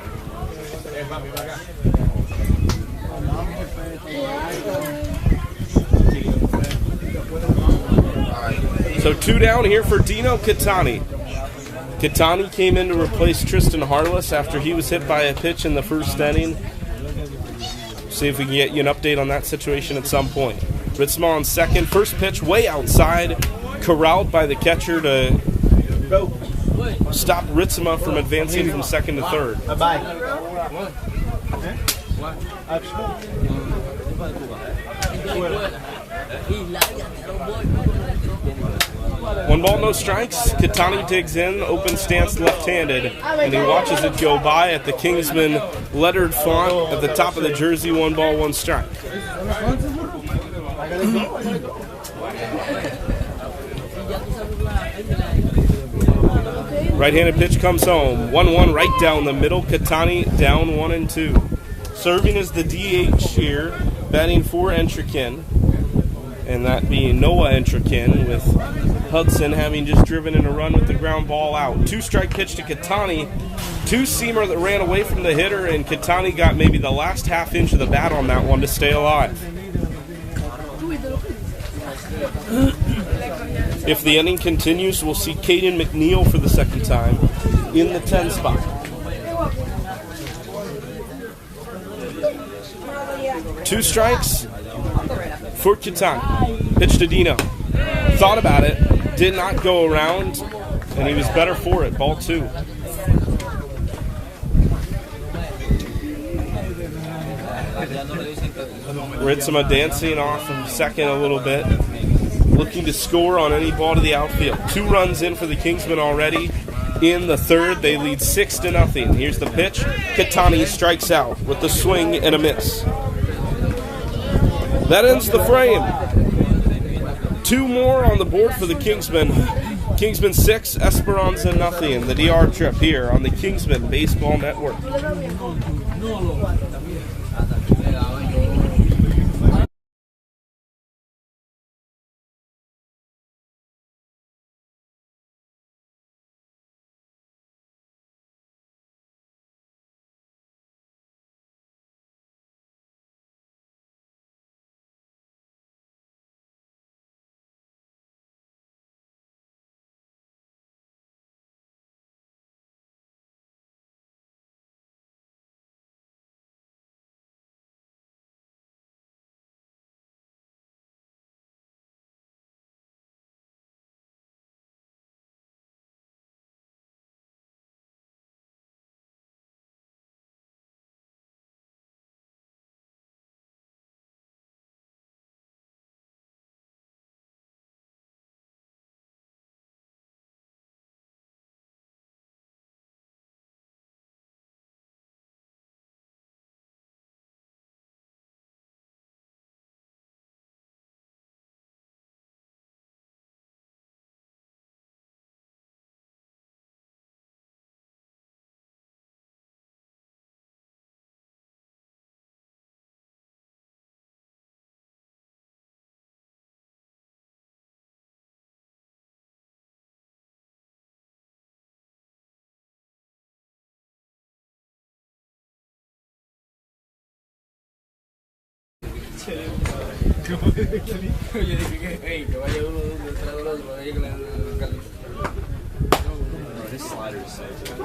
So 2 down here for Dino Catani. Catani came in to replace Tristan Harless after he was hit by a pitch in the first inning. See if we can get you an update on that situation at some point. Ritzema on second. First pitch way outside. Corralled by the catcher to stop Ritzema from advancing from second to third. One ball, no strikes. Catani digs in, open stance left-handed, and he watches it go by at the Kingsmen lettered font at the top of the jersey. 1 ball, 1 strike. Right-handed pitch comes home. 1-1 right down the middle. Catani down 1-2. Serving as the DH here, batting for Entrikin, and that being Noah Entrikin, with Hudson having just driven in a run with the ground ball out. 2-strike pitch to Catani. 2-seamer that ran away from the hitter, and Catani got maybe the last half inch of the bat on that one to stay alive. If the inning continues, we'll see Caden McNeil for the second time in the 10 spot. Two strikes for Catani. Pitch to Dino. Thought about it, did not go around, and he was better for it. Ball 2. Ritzema dancing off from second a little bit, looking to score on any ball to the outfield. 2 runs in for the Kingsmen already in the third. They lead 6-0. Here's the pitch. Katani strikes out with the swing and a miss. That ends the frame. 2 more on the board for the Kingsmen. Kingsmen 6, Esperanza 0. The DR trip here on the Kingsmen Baseball Network.
This slider is so good.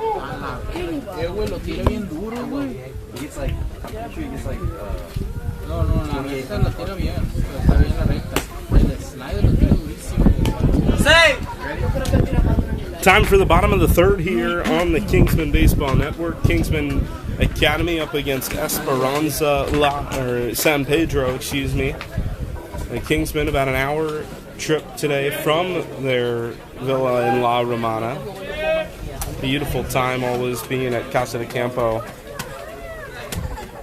Güey, lo tira bien duro, güey.
He gets like, I'm sure he gets like,
No, la recta la tira bien. Está bien la recta. El slider lo tira durísimo.
Time for the bottom of the third here on the Kingsmen Baseball Network. Kingsmen Academy up against Esperanza San Pedro, excuse me. The Kingsmen about an hour trip today from their villa in La Romana. Beautiful time always being at Casa de Campo.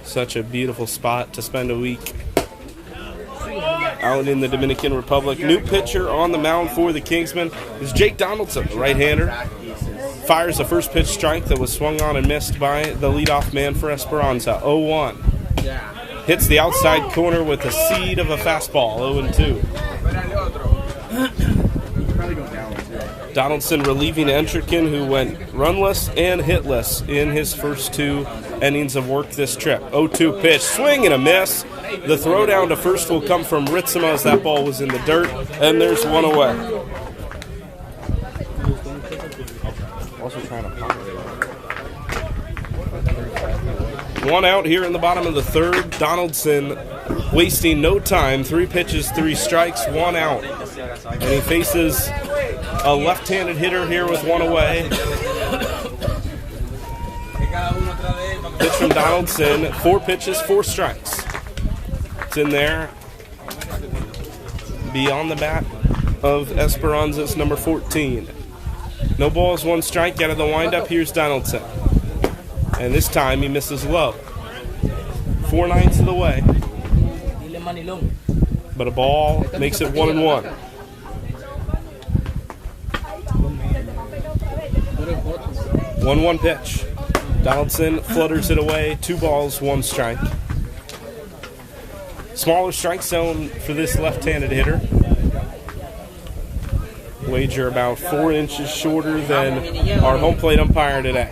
Such a beautiful spot to spend a week out in the Dominican Republic. New pitcher on the mound for the Kingsmen is Jake Donaldson, the right-hander. Fires the first pitch strike that was swung on and missed by the leadoff man for Esperanza, 0-1. Hits the outside corner with the seed of a fastball, 0-2. Donaldson relieving Entrikin, who went runless and hitless in his first 2 innings of work this trip. 0-2 pitch, swing and a miss. The throw down to first will come from Ritzema as that ball was in the dirt, and there's one away.
also trying to pop it.
One out here in the bottom of the third. Donaldson wasting no time. 3 pitches, 3 strikes, 1 out. And he faces a left-handed hitter here with 1 away. Pitch from Donaldson. 4 pitches, 4 strikes. It's in there. Beyond the bat of Esperanza's number 14. No balls, 1 strike out of the windup. Here's Donaldson. And this time he misses low. 4/9 of the way. But a ball makes it 1-1. 1-1 pitch. Donaldson flutters it away. 2 balls, 1 strike. Smaller strike zone for this left-handed hitter. Wager about 4 inches shorter than our home plate umpire today.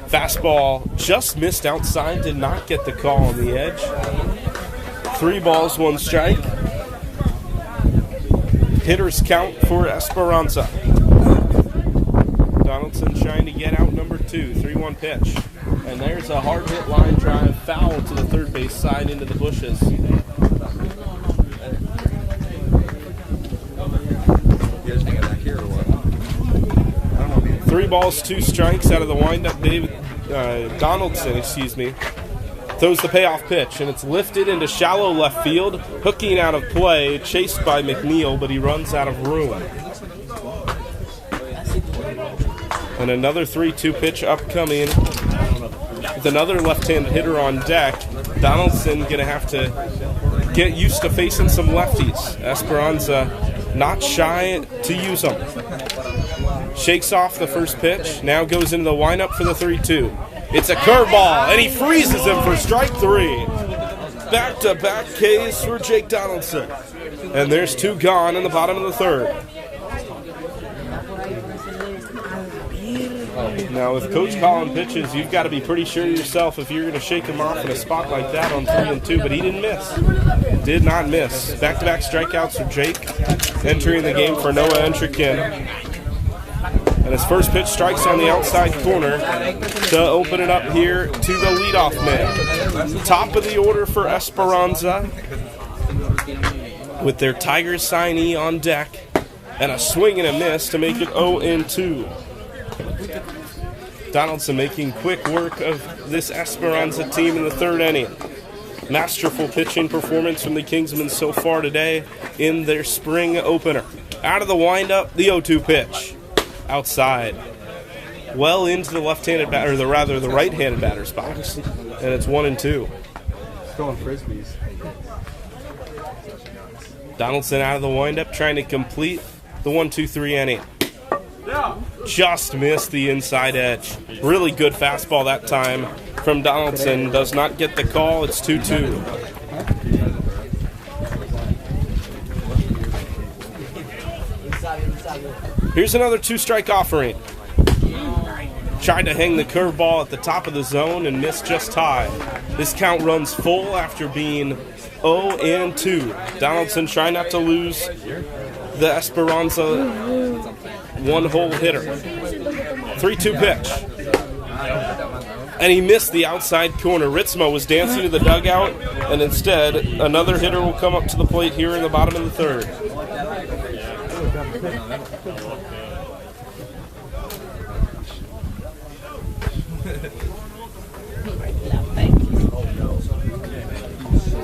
Fastball just missed outside, did not get the call on the edge. 3 balls, 1 strike. Hitters count for Esperanza. Donaldson trying to get out number 2, 3-1 pitch. And there's a hard hit line drive, foul to the third base side into the bushes.
You guys think of that here or what? I don't know.
3 balls, 2 strikes out of the windup. Donaldson, throws the payoff pitch, and it's lifted into shallow left field, hooking out of play, chased by McNeil, but he runs out of room. And another 3-2 pitch upcoming with another left-handed hitter on deck. Donaldson going to have to get used to facing some lefties. Esperanza not shy to use them. Shakes off the first pitch. Now goes into the windup for the 3-2. It's a curveball, and he freezes him for strike 3. Back-to-back Ks for Jake Donaldson. And there's 2 gone in the bottom of the 3rd. Now, with Coach calling pitches, you've got to be pretty sure yourself if you're going to shake him off in a spot like that on 3-2, but he didn't miss. Did not miss. Back-to-back strikeouts for Jake, entering the game for Noah Entrikin. And his first pitch strikes on the outside corner to open it up here to the leadoff man. Top of the order for Esperanza with their Tigers signee on deck. And a swing and a miss to make it 0-2. Donaldson making quick work of this Esperanza team in the 3rd inning. Masterful pitching performance from the Kingsmen so far today in their spring opener. Out of the windup, the 0-2 pitch. Outside. Well into the left-handed batter, or the right-handed batter's box. And it's 1-2.
Throwing frisbees.
Donaldson out of the windup, trying to complete the 1-2-3 inning. Just missed the inside edge. Really good fastball that time from Donaldson. Does not get the call. It's 2-2. Here's another 2-strike offering. Tried to hang the curveball at the top of the zone and missed just high. This count runs full after being 0-2. Donaldson trying not to lose the Esperanza one-hole hitter. 3-2 pitch. And he missed the outside corner. Ritzma was dancing to the dugout, and instead, another hitter will come up to the plate here in the bottom of the 3rd.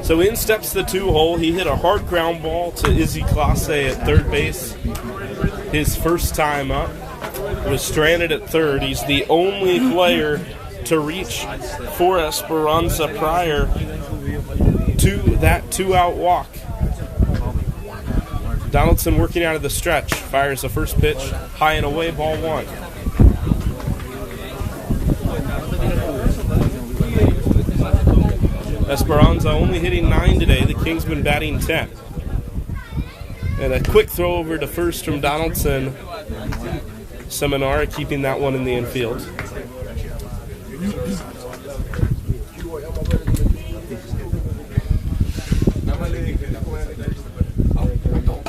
So in steps the 2-hole. He hit a hard ground ball to Izzy Classe at 3rd base. His first time up. Was stranded at 3rd. He's the only player to reach for Esperanza prior to that 2-out walk. Donaldson working out of the stretch. Fires the first pitch. High and away, ball 1. Esperanza only hitting 9 today. The Kingsmen batting 10. And a quick throw over to first from Donaldson. Seminara keeping that one in the infield.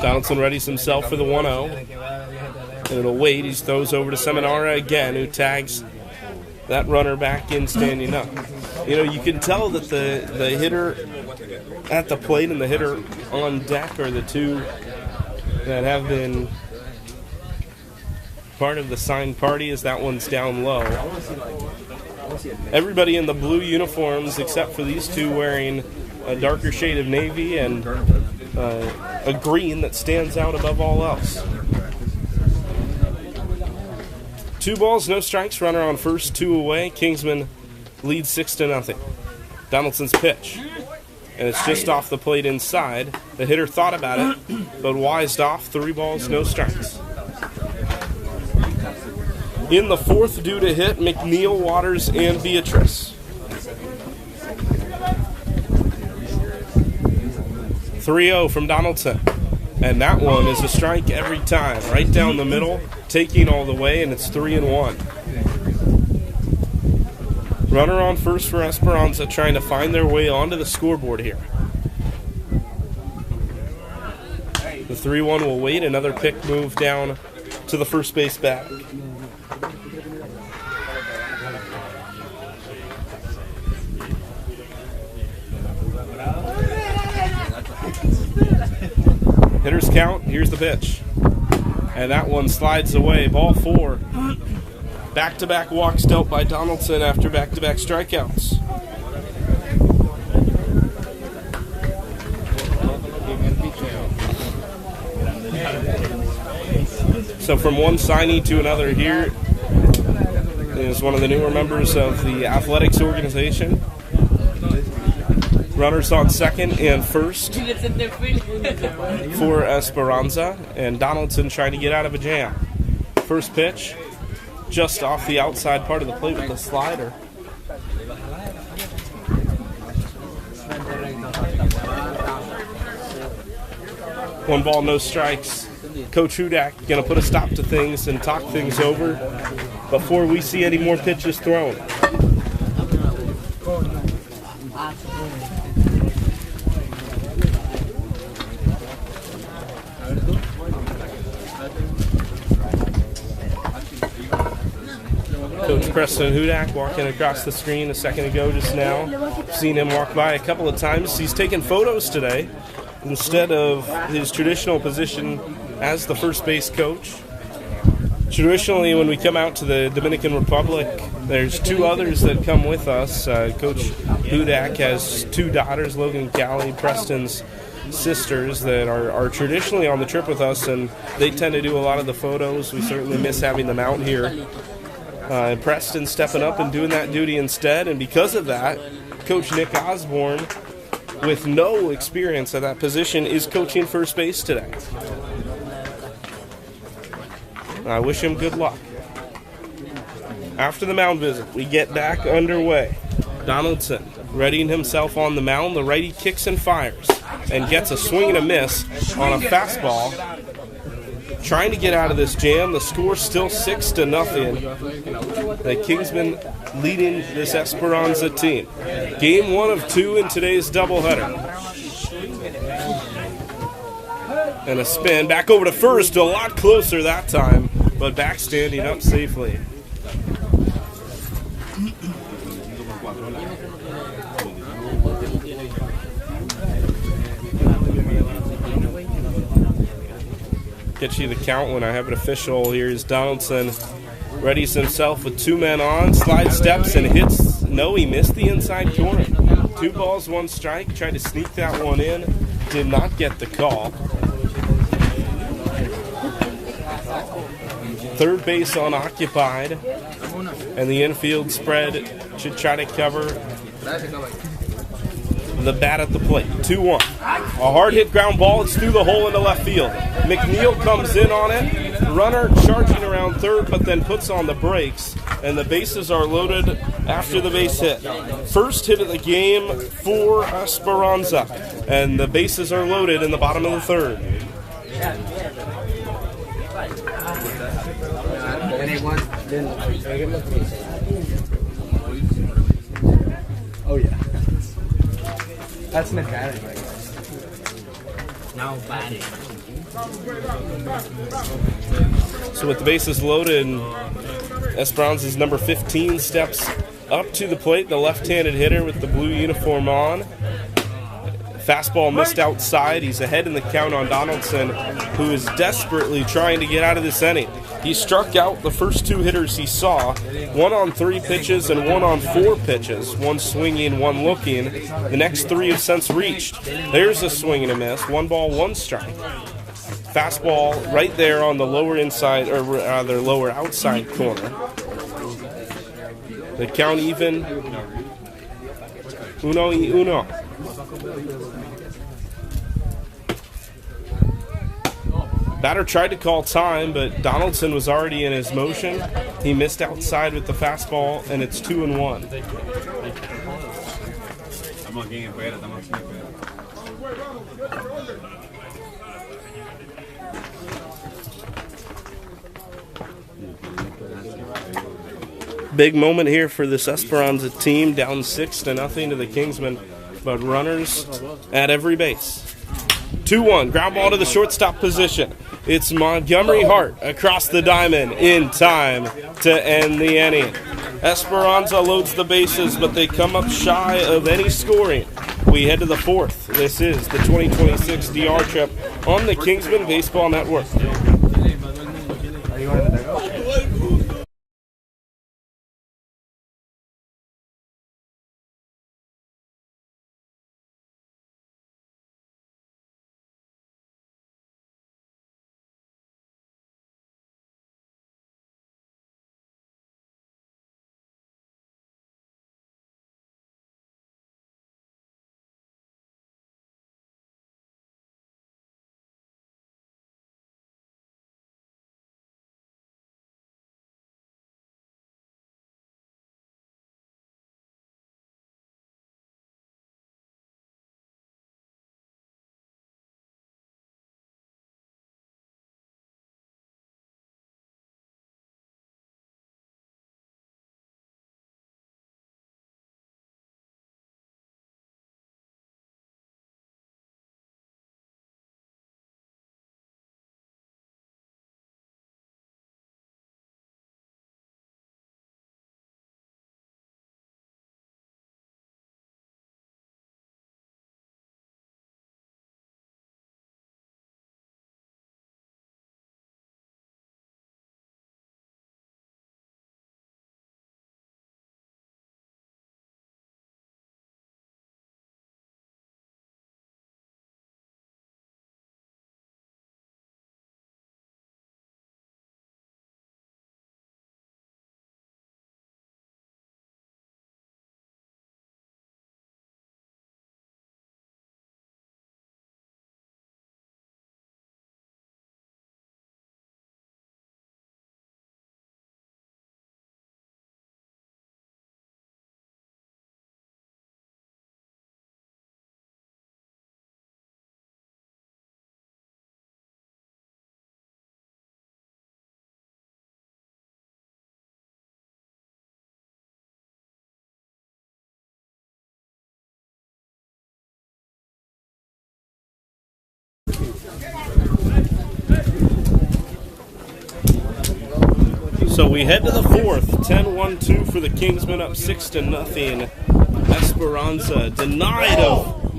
Donaldson readies himself for the 1-0. And it'll wait. He throws over to Seminara again, who tags that runner back in standing up. You know, you can tell that the hitter at the plate and the hitter on deck are the two that have been part of the signed party, as that one's down low. Everybody in the blue uniforms except for these two wearing a darker shade of navy and a green that stands out above all else. 2 balls, no strikes, runner on first, 2 away. Kingsman leads 6-0. Donaldson's pitch. And it's just off the plate inside. The hitter thought about it, but wised off. 3 balls, no strikes. In the 4th, due to hit, McNeil, Waters, and Beatrice. 3-0 from Donaldson. And that one is a strike every time. Right down the middle, taking all the way, and it's 3-1. Runner on first for Esperanza, trying to find their way onto the scoreboard here. The 3-1 will wait. Another pick move down to the first base bag. Hitters count. Here's the pitch. And that one slides away. Ball 4. Back-to-back walks dealt by Donaldson after back-to-back strikeouts. So from one signee to another here, is one of the newer members of the athletics organization. Runners on second and first for Esperanza, and Donaldson trying to get out of a jam. First pitch, just off the outside part of the plate with the slider. One ball, no strikes. Coach Hudak going to put a stop to things and talk things over before we see any more pitches thrown. Coach Preston Hudak walking across the screen a second ago just now. Seen him walk by a couple of times. He's taken photos today instead of his traditional position as the first base coach. Traditionally, when we come out to the Dominican Republic, there's two others that come with us. Coach Hudak has two daughters, Logan and Callie, Preston's sisters, that are traditionally on the trip with us, and they tend to do a lot of the photos. We certainly miss having them out here. Preston stepping up and doing that duty instead, and because of that, Coach Nick Osborne, with no experience at that position, is coaching first base today. I wish him good luck. After the mound visit, we get back underway. Donaldson readying himself on the mound. The righty kicks and fires and gets a swing and a miss on a fastball. Trying to get out of this jam. The score still 6-0. The Kingsmen leading this Esperanza team. Game 1 of 2 in today's doubleheader. And a spin back over to first, a lot closer that time, but back standing up safely. Get you the count when I have it official. Here's Donaldson. Readies himself with two men on, slide steps and hits. No, he missed the inside corner. 2 balls, 1 strike. Tried to sneak that one in. Did not get the call. Third base unoccupied. And the infield spread should try to cover the bat at the plate. 2-1. A hard hit ground ball. It's through the hole into left field. McNeil comes in on it. Runner charging around third, but then puts on the brakes. And the bases are loaded after the base hit. First hit of the game for Esperanza. And the bases are loaded in the bottom of the third.
Oh, yeah. That's an advantage, I guess.
Now batting.
So with the bases loaded, Esperanza's number 15 steps up to the plate, the left-handed hitter with the blue uniform on. Fastball missed outside. He's ahead in the count on Donaldson, who is desperately trying to get out of this inning. He struck out the first 2 hitters he saw, 1 on 3 pitches and 1 on 4 pitches, 1 swinging, 1 looking. The next 3 have since reached. There's a swing and a miss, 1 ball, 1 strike. Fastball right there on the lower inside, or rather lower outside corner. The count even, 1-1. Batter tried to call time, but Donaldson was already in his motion. He missed outside with the fastball, and it's 2-1. Big moment here for this Esperanza team, down 6-0 to the Kingsmen, but runners at every base. 2-1, ground ball to the shortstop position. It's Montgomery Hart across the diamond in time to end the inning. Esperanza loads the bases, but they come up shy of any scoring. We head to the 4th. This is the 2026 DR trip on the Kingsmen Baseball Network. So we head to the fourth. 10-1-2 for the Kingsmen, up 6-0. Esperanza denied of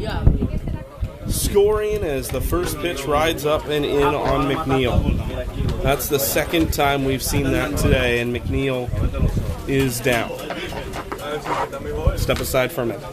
scoring as the first pitch rides up and in on McNeil. That's the second time we've seen that today, and McNeil is down. Step aside for a minute.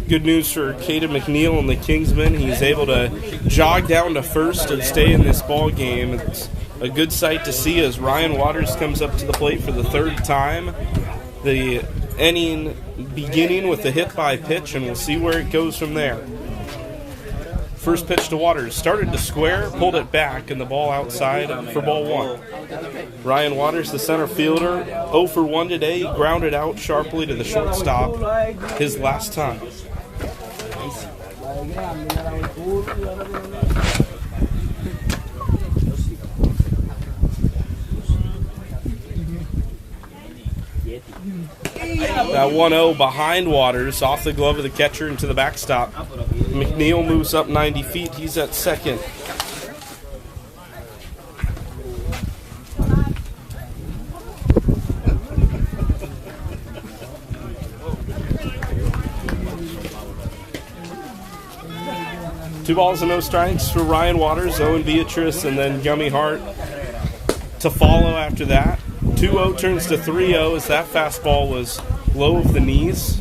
Good news for Caden McNeil and the Kingsmen. He's able to jog down to first and stay in this ball game. It's a good sight to see as Ryan Waters comes up to the plate for the third time. The inning beginning with a hit by pitch, and we'll see where it goes from there. First pitch to Waters, started to square, pulled it back, and the ball outside for ball one. Ryan Waters, the center fielder, 0 for 1 today. He grounded out sharply to the shortstop his last time. That 1-0 behind Waters, off the glove of the catcher into the backstop. McNeil moves up 90 feet. He's at second. Two balls and no strikes for Ryan Waters, Owen Beatrice, and then Gummy Hart to follow after that. 2-0 turns to 3-0 as that fastball was low of the knees.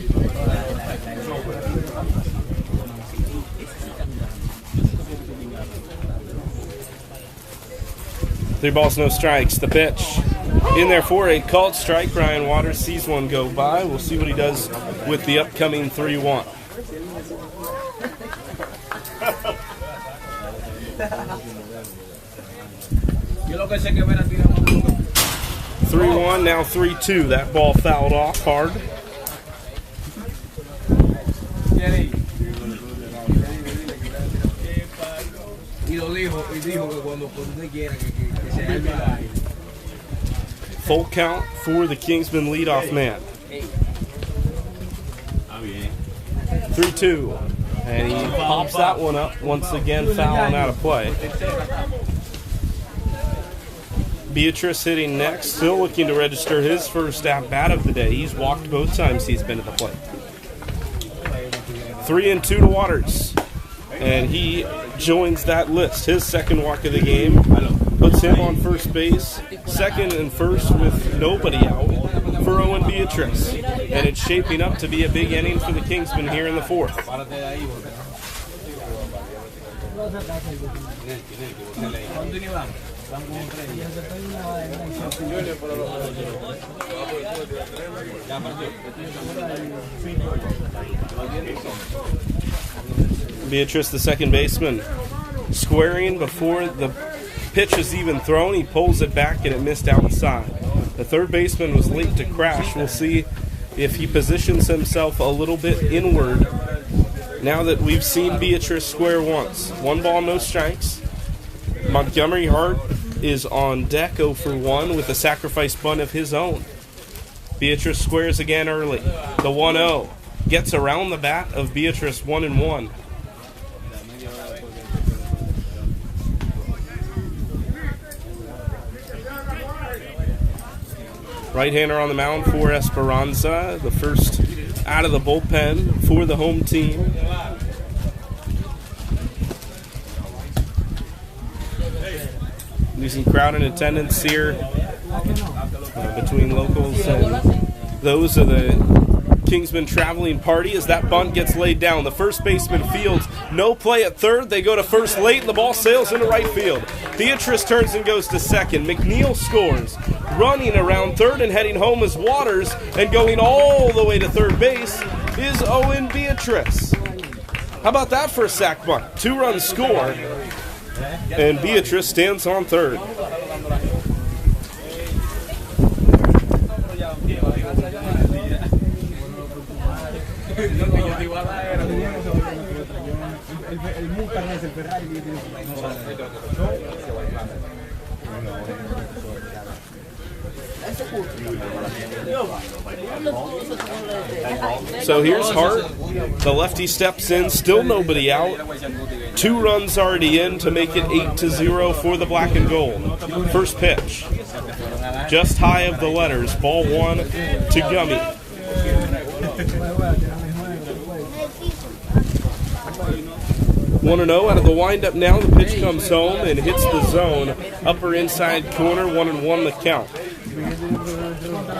Three balls, no strikes. The pitch in there for a called strike. Ryan Waters sees one go by. We'll see what he does with the upcoming 3-1. 3-1, now 3-2. That ball fouled off hard. Full count for the Kingsman leadoff man. 3-2. And he pops that one up, once again fouling out of play. Beatrice hitting next, still looking to register his first at-bat of the day. He's walked both times he's been at the plate. 3-2 to Waters. And he joins that list. His second walk of the game puts him on first base. Second and first with nobody out for Owen Beatrice. And it's shaping up to be a big inning for the Kingsmen here in the fourth. Beatrice, the second baseman, squaring before the pitch is even thrown. He pulls it back and it missed outside. The third baseman was late to crash. We'll see if he positions himself a little bit inward Now that we've seen Beatrice square once. 1 ball, no strikes. Montgomery Hart is on deck 0 for 1 with a sacrifice bunt of his own. Beatrice squares again early. The 1-0 gets around the bat of Beatrice 1-1. Right-hander on the mound for Esperanza, the first out of the bullpen for the home team. Losing crowd in attendance here between locals and those of the Kingsmen traveling party as that bunt gets laid down. The first baseman fields, no play at third. They go to first late and the ball sails into right field. Beatrice turns and goes to second. McNeil scores. Running around third and heading home is Waters, and going all the way to third base is Owen Beatrice. How about that for a sac bunt? 2-run score, and Beatrice stands on third. So here's Hart. The lefty steps in, still nobody out. 2 runs already in to make it 8-0 for the black and gold. First pitch, just high of the letters, ball 1 to Gummy. 1-0 out of the windup now. The pitch comes home and hits the zone. Upper inside corner, 1-1 the count.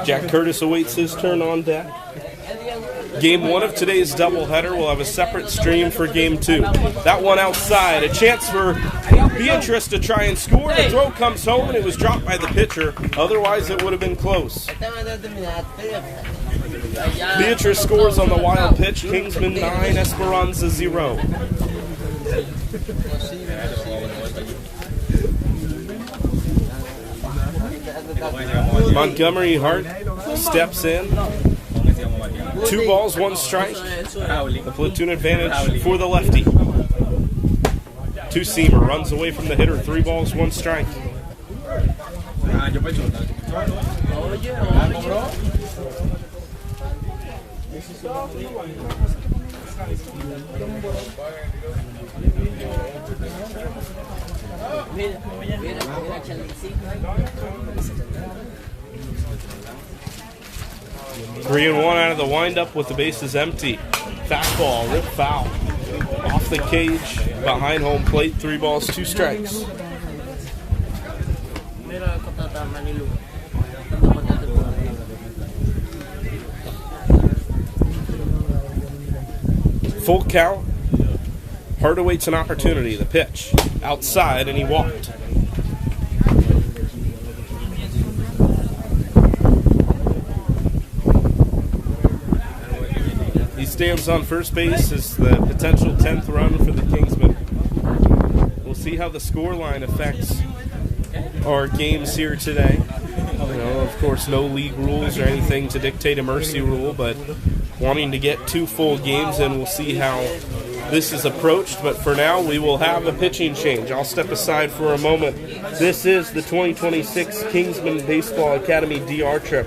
Jack Curtis awaits his turn on deck. Game 1 of today's doubleheader will have a separate stream for Game 2. That one outside, a chance for Beatrice to try and score. The throw comes home and it was dropped by the pitcher. Otherwise it would have been close. Beatrice scores on the wild pitch. Kingsmen 9, Esperanza 0. Montgomery Hart steps in. 2 balls, 1 strike. The platoon advantage for the lefty. 2-seamer runs away from the hitter. 3 balls, 1 strike. Three and 1 out of the windup with the bases empty. Fastball, rip foul. Off the cage, behind home plate, 3 balls, 2 strikes. Full count. Hart awaits an opportunity. The pitch outside, and he walked. He stands on first base as the potential 10th run for the Kingsmen. We'll see how the scoreline affects our games here today. Of course, no league rules or anything to dictate a mercy rule, but wanting to get 2 full games, and we'll see how this is approached. But for now, we will have a pitching change. I'll step aside for a moment. This is the 2026 Kingsmen Baseball Academy DR trip,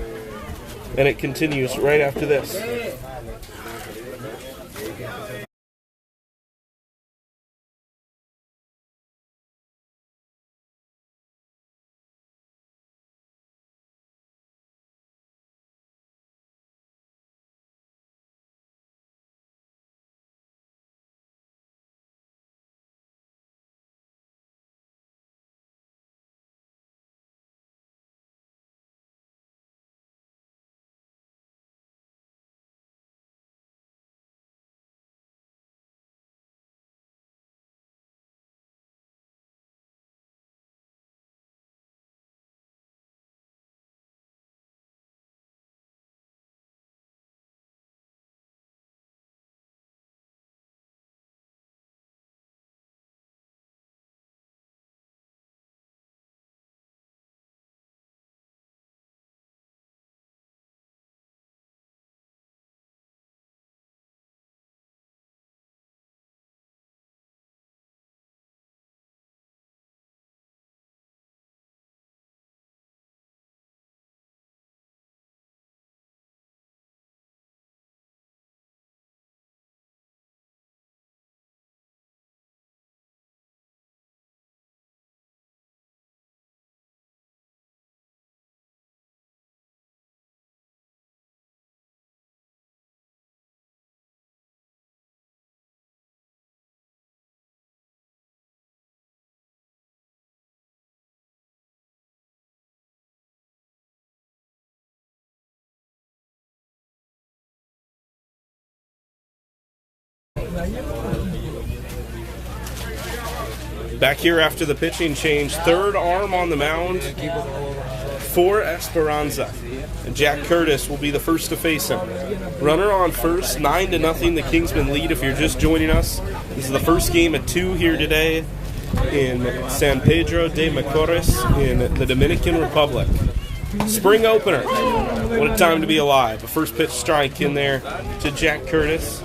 and it continues right after this. Back here after the pitching change, third arm on the mound for Esperanza. And Jack Curtis will be the first to face him. Runner on first, 9-0, the Kingsmen lead if you're just joining us. This is the first game of 2 here today in San Pedro de Macorís in the Dominican Republic. Spring opener. What a time to be alive. A first pitch strike in there to Jack Curtis.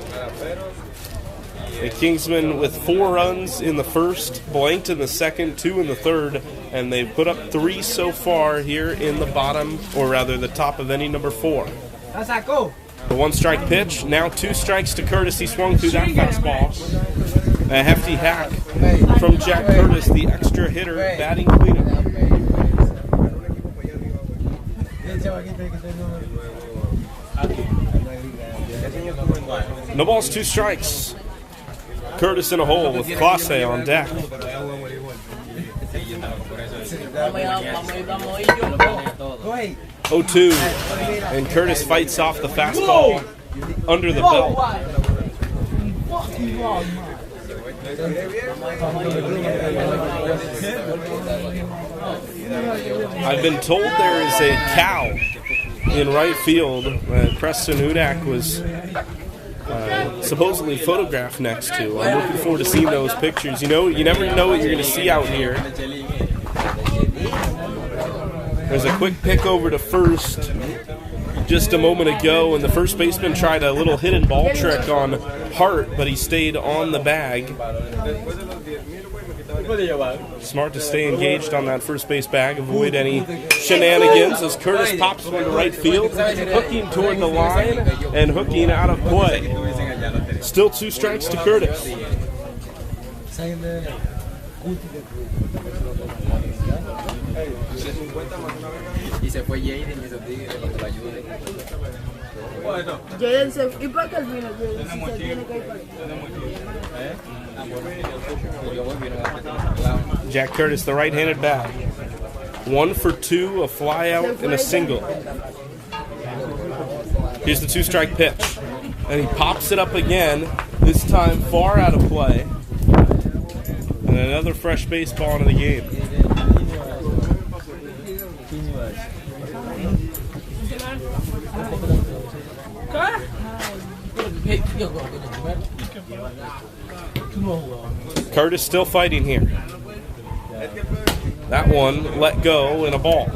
The Kingsmen with 4 runs in the first, blanked in the second, 2 in the third, and they've put up 3 so far here in the bottom, or rather the top of inning number 4. The 1-strike pitch, now 2 strikes to Curtis. He swung through that fastball. A hefty hack from Jack Curtis, the extra hitter, batting cleanup. No balls, 2 strikes. Curtis in a hole with Clase on deck. 0-2, and Curtis fights off the fastball under the belt. I've been told there is a cow in right field. Preston Hudak was supposedly photographed next to. I'm looking forward to seeing those pictures. You know, you never know what you're going to see out here. There's a quick pick over to first just a moment ago, and the first baseman tried a little hidden ball trick on Hart, but he stayed on the bag. Smart to stay engaged on that first base bag, avoid any shenanigans as Curtis pops one to right field, hooking toward the line and hooking out of play. Still 2 strikes to Curtis. Jack Curtis, the right-handed bat. 1 for 2, a fly out and a single. Here's the 2-strike pitch. And he pops it up again, this time far out of play. And another fresh baseball into the game. Curtis still fighting here. That one let go in a ball.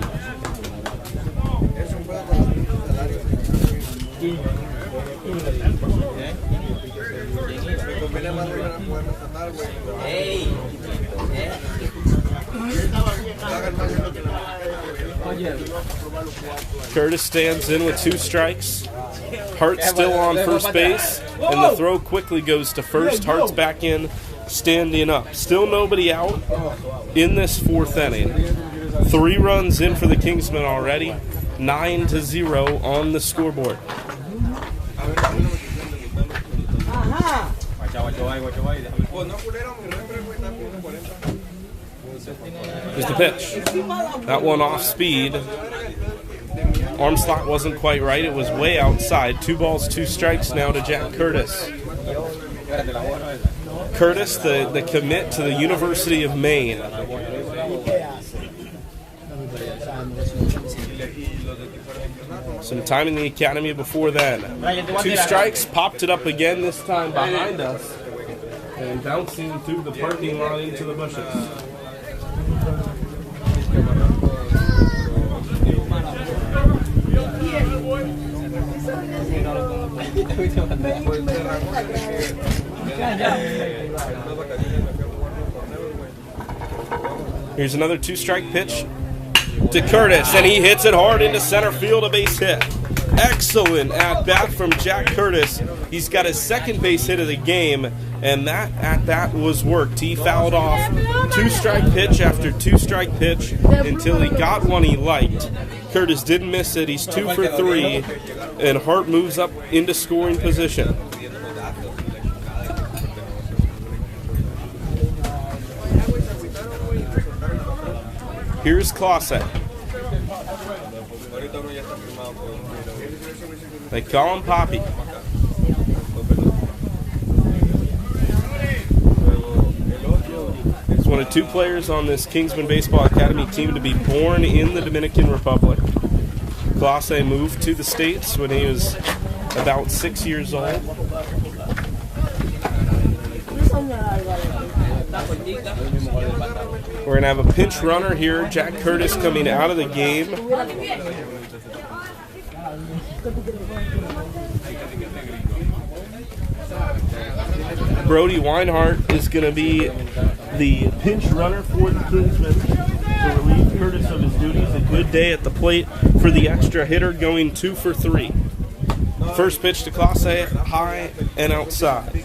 Curtis stands in with 2 strikes. Hart still on first base, and the throw quickly goes to first. Hart's back in, standing up. Still nobody out in this 4th inning. 3 runs in for the Kingsmen already. 9-0 on the scoreboard. Here's the pitch. That one off speed. Arm slot wasn't quite right. It was way outside. 2 balls, 2 strikes now to Jack Curtis. Curtis, the commit to the University of Maine. Some time in the academy before then. 2 strikes, popped it up again, this time behind us. And bouncing through the parking lot into the bushes. Here's another 2-strike pitch to Curtis, and he hits it hard into center field, a base hit. Excellent at-bat from Jack Curtis. He's got his 2nd base hit of the game, and that at-bat was worked. He fouled off 2-strike pitch after 2-strike pitch until he got one he liked. Curtis didn't miss it. He's 2 for 3, and Hart moves up into scoring position. Here's Clase. They call him Poppy. He's one of 2 players on this Kingsmen Baseball Academy team to be born in the Dominican Republic. Clase moved to the States when he was about 6 years old. We're going to have a pinch runner here. Jack Curtis coming out of the game. Brody Weinhardt is going to be the pinch runner for the Kingsmen to relieve Curtis of his duties. A good day at the plate for the extra hitter, going 2 for 3. First pitch to Clase, high and outside.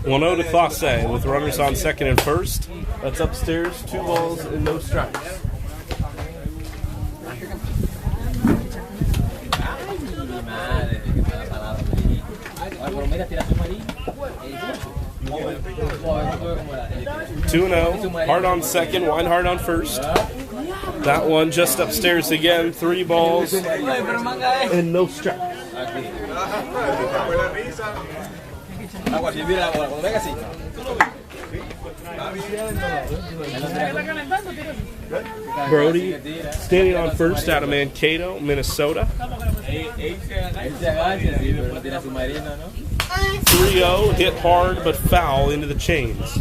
One 0 to Clase with runners on second and first. That's upstairs, 2 balls and no strikes. Two and 0. Hard on second, Weinhardt on first. That one just upstairs again. 3 balls and no strikes. Brody standing on first out of Mankato, Minnesota. 3-0, hit hard but foul into the chains.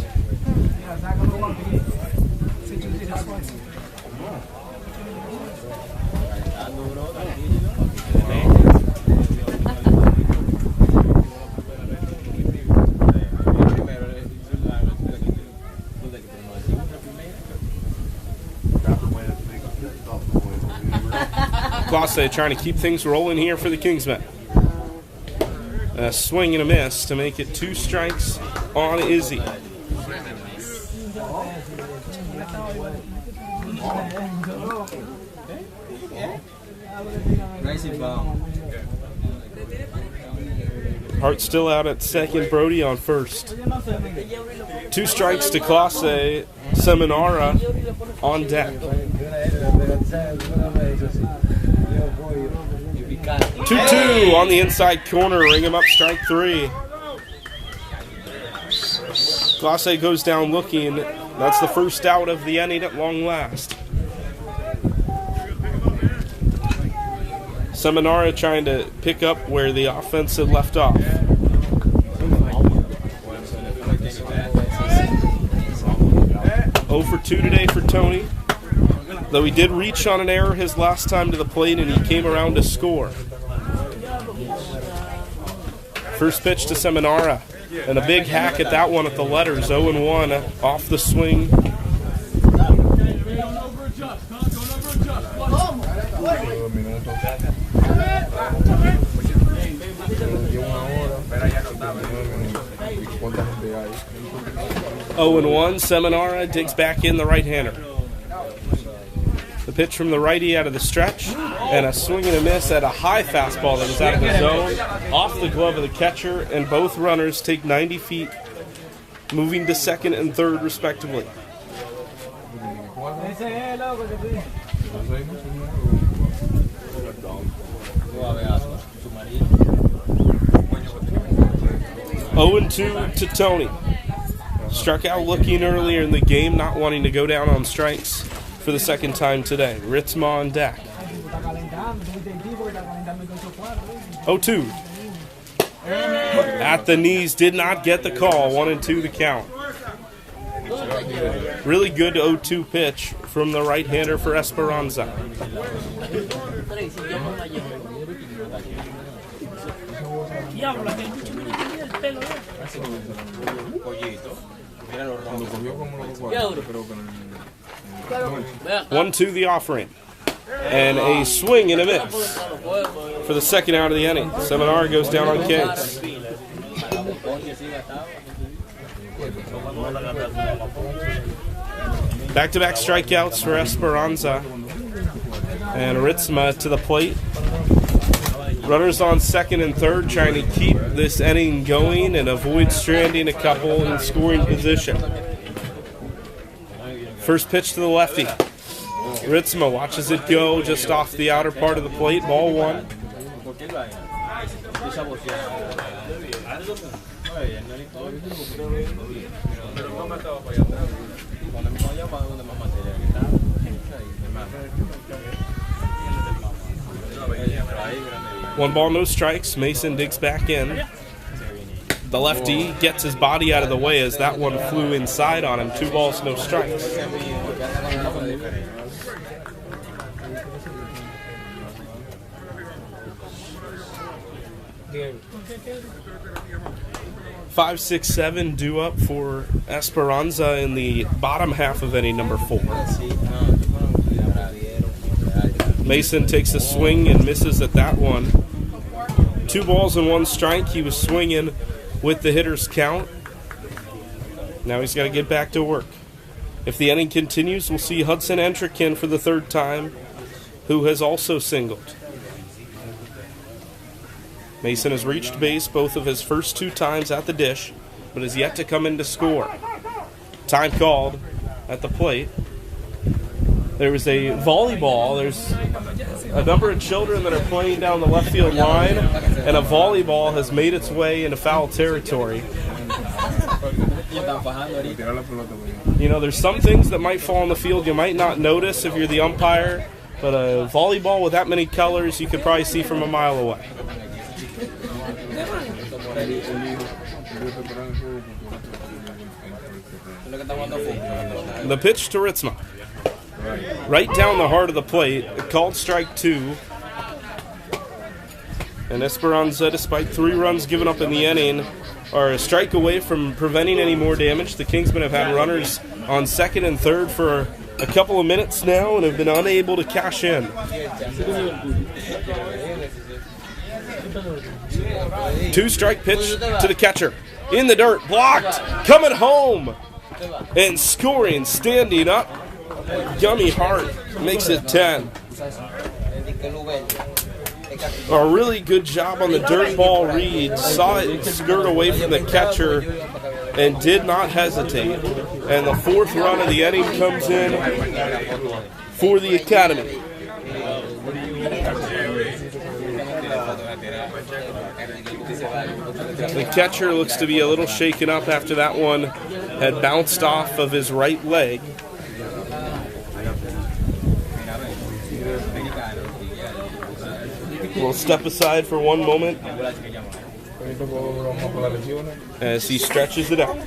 Clase trying to keep things rolling here for the Kingsmen. A swing and a miss to make it 2 strikes on Izzy. Hart still out at second, Brody on first. 2 strikes to Clase, Seminara on deck. 2-2 on the inside corner, ring him up, strike 3. Clase goes down looking. That's the first out of the inning at long last. Seminara trying to pick up where the offense had left off. 0 for 2 today for Tony. Though he did reach on an error his last time to the plate and he came around to score. First pitch to Seminara. And a big hack at that one at the letters. 0-1 off the swing. Oh and 1, Seminara digs back in the right-hander. The pitch from the righty out of the stretch, and a swing and a miss at a high fastball that was out of the zone, off the glove of the catcher, and both runners take 90 feet, moving to second and third respectively. Oh and 2 to Tony. Struck out looking earlier in the game, not wanting to go down on strikes for the second time today. Ritzma on deck. 0-2. At the knees, did not get the call. 1-2 the count. Really good 0-2 pitch from the right-hander for Esperanza. One, two, the offering. And a swing and a miss for the second out of the inning. Seminara goes down on case. Back-to-back strikeouts for Esperanza. And Ritzma to the plate. Runners on second and third, trying to keep this inning going and avoid stranding a couple in scoring position. First pitch to the lefty. Ritzma watches it go just off the outer part of the plate. Ball one. One ball, no strikes. Mason digs back in. The lefty gets his body out of the way as that one flew inside on him. 2 balls, no strikes. Five, six, seven due up for Esperanza in the bottom half of inning number 4. Mason takes a swing and misses at that one. 2 balls and 1 strike. He was swinging with the hitter's count. Now he's got to get back to work. If the inning continues, we'll see Hudson Entrikin for the 3rd time, who has also singled. Mason has reached base both of his first 2 times at the dish, but has yet to come in to score. Time called at the plate. There was a volleyball. There's a number of children that are playing down the left field line, and a volleyball has made its way into foul territory. You know, there's some things that might fall on the field you might not notice if you're the umpire, but a volleyball with that many colors you could probably see from a mile away. The pitch to Ritzma. Right down the heart of the plate, called strike 2. And Esperanza, despite 3 runs given up in the inning, are a strike away from preventing any more damage. The Kingsmen have had runners on second and third for a couple of minutes now and have been unable to cash in. 2-strike pitch to the catcher. In the dirt, blocked, coming home, and scoring, standing up. Gummy Hart makes it 10. A really good job on the dirt ball read. Saw it skirt away from the catcher and did not hesitate. And the 4th run of the inning comes in for the Academy. The catcher looks to be a little shaken up after that one had bounced off of his right leg. We'll step aside for one moment as he stretches it out.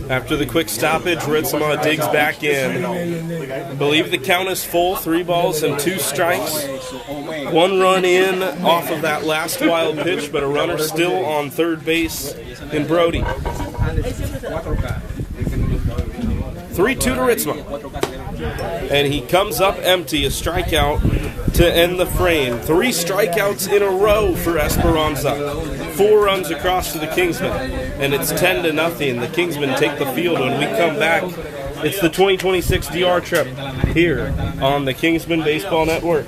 After the quick stoppage, Ritzma digs back in. I believe the count is full, 3 balls and 2 strikes. 1 run in off of that last wild pitch, but a runner still on third base in Brody. 3-2 to Ritzma. And he comes up empty, a strikeout to end the frame. 3 strikeouts in a row for Esperanza. 4 runs across to the Kingsmen, and it's 10-0. The Kingsmen take the field. When we come back, it's the 2026 DR trip here on the Kingsmen Baseball Network.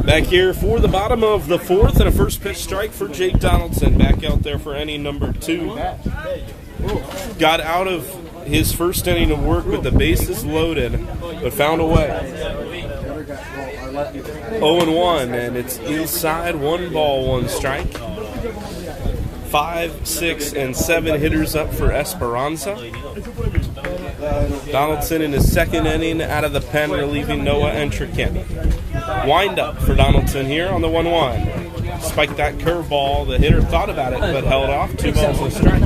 Back here for the bottom of the fourth and a first pitch strike for Jake Donaldson. Back out there for inning number 2. Got out of his first inning of work with the bases loaded, but found a way. 0-1, and it's inside, 1 ball, 1 strike. 5, 6, and 7 hitters up for Esperanza. Donaldson in his second inning out of the pen, relieving Noah Entrekin. Wind up for Donaldson here on the 1-1. Spiked that curveball. The hitter thought about it, but held off. 2 balls and a strike.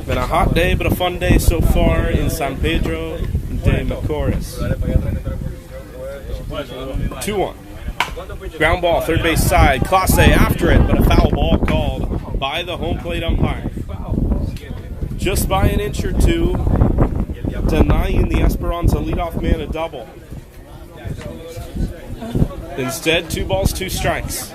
Been a hot day, but a fun day so far in San Pedro de Macorís. 2-1. Ground ball, third base side. Clase after it, but a foul ball called by the home plate umpire. Just by an inch or two, denying the Esperanza leadoff man a double. Instead, 2 balls, 2 strikes.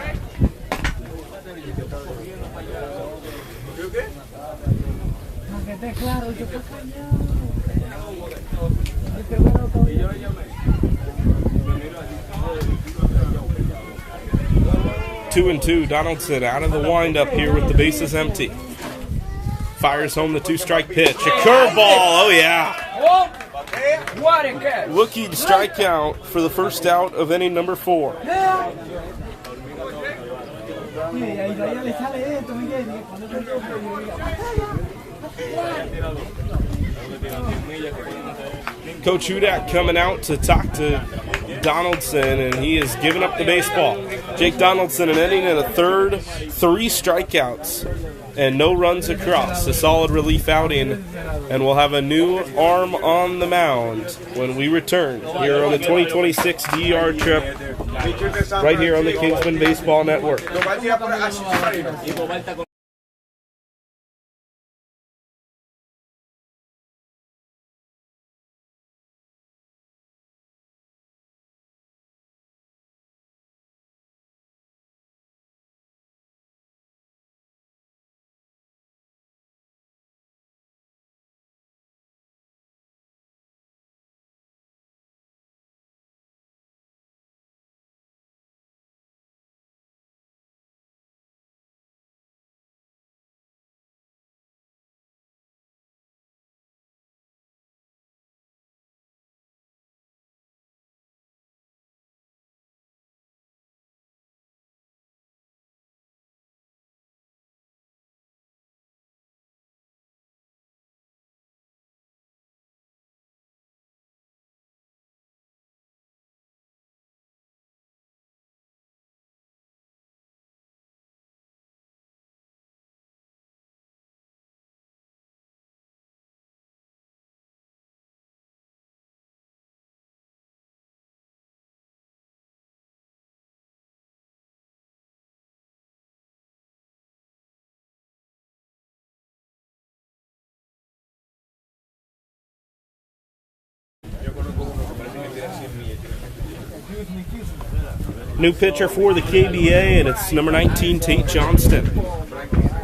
Two and 2, Donaldson out of the windup here with the bases empty. Fires home the 2-strike pitch. A curveball, oh yeah. Looking strikeout for the first out of inning number 4. Coach Hudak coming out to talk to Donaldson, and he has given up the baseball. Jake Donaldson, an inning and a third, 3 strikeouts, and no runs across. A solid relief outing, and we'll have a new arm on the mound when we return here on the 2026 DR trip, right here on the Kingsmen Baseball Network. New pitcher for the KBA, and it's number 19, Tate Johnston.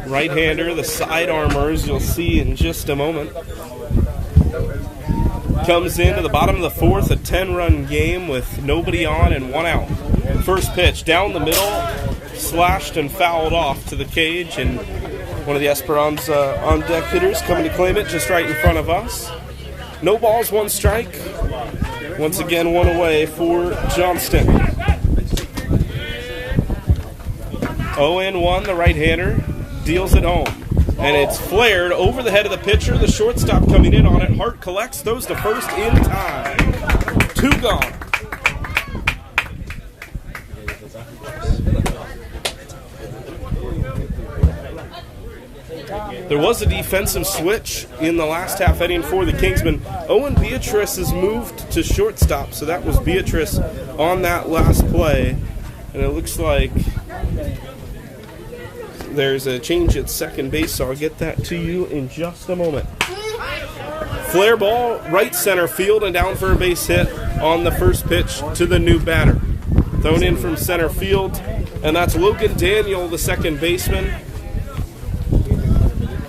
Right-hander, the side armors, you'll see in just a moment. Comes into the bottom of the fourth, a 10-run game with nobody on and 1 out. First pitch, down the middle, slashed and fouled off to the cage, and one of the Esperanza on-deck hitters coming to claim it just right in front of us. No balls, 1 strike. Once again, 1 away for Johnston. 0-1, the right-hander deals it home. And it's flared over the head of the pitcher. The shortstop coming in on it. Hart collects, those to first in time. 2 gone. There was a defensive switch in the last half inning for the Kingsmen. Owen Beatrice has moved to shortstop, so that was Beatrice on that last play. And it looks like there's a change at second base, so I'll get that to you in just a moment. Flare ball, right center field, and down for a base hit on the first pitch to the new batter. Thrown in from center field, and that's Logan Daniel, the second baseman.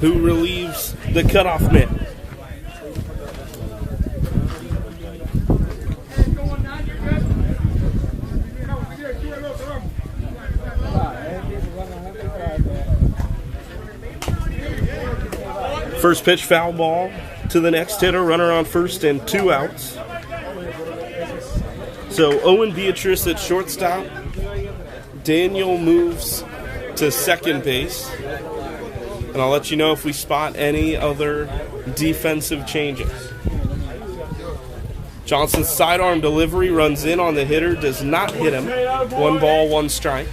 who relieves the cutoff man. First pitch, foul ball to the next hitter, runner on first and 2 outs. So Owen Beatrice at shortstop. Daniel moves to second base. And I'll let you know if we spot any other defensive changes. Johnson's sidearm delivery runs in on the hitter, does not hit him. 1 ball, 1 strike.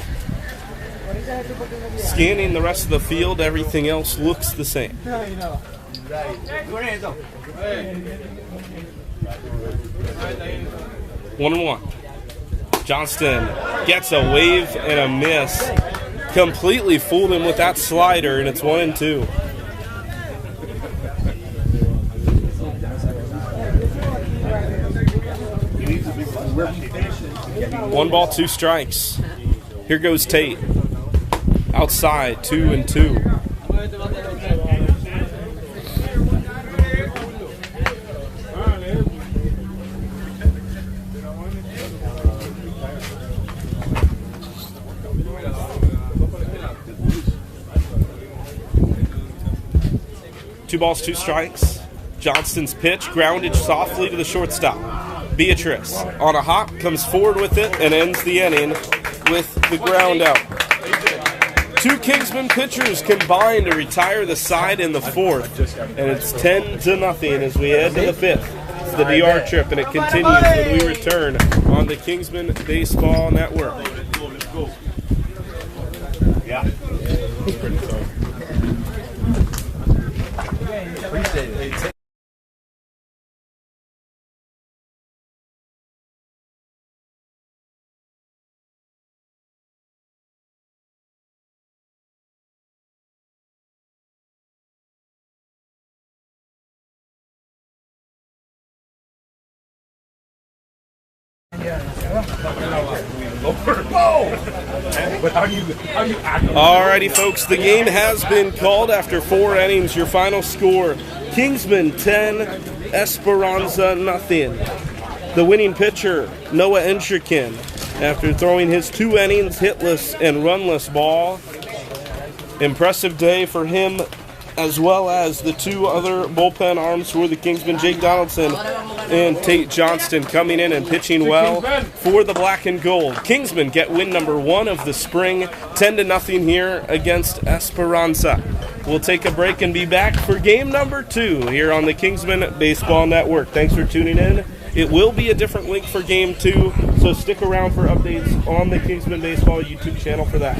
Scanning the rest of the field, everything else looks the same. 1-1. Johnston gets a wave and a miss. Completely fooled him with that slider, and it's 1-2. One ball, 2 strikes. Here goes Tate. Outside, 2-2. Two balls, 2 strikes. Johnston's pitch, grounded softly to the shortstop. Beatrice on a hop, comes forward with it, and ends the inning with the ground out. 2 Kingsmen pitchers combined to retire the side in the 4th, and it's 10-0 as we head to the 5th. It's the DR trip, and it continues when we return on the Kingsmen Baseball Network.
Yeah. Appreciate it.
Alrighty, folks, the game has been called after 4 innings. Your final score, Kingsmen 10, Esperanza nothing. The winning pitcher, Noah Enshikin, after throwing his 2 innings, hitless and runless ball. Impressive day for him, as well as the 2 other bullpen arms for the Kingsmen, Jake Donaldson and Tate Johnston, coming in and pitching well for the black and gold. Kingsmen get win number 1 of the spring, 10-0 here against Esperanza. We'll take a break and be back for game number 2 here on the Kingsmen Baseball Network. Thanks for tuning in. It will be a different link for game 2, so stick around for updates on the Kingsmen Baseball YouTube channel for that.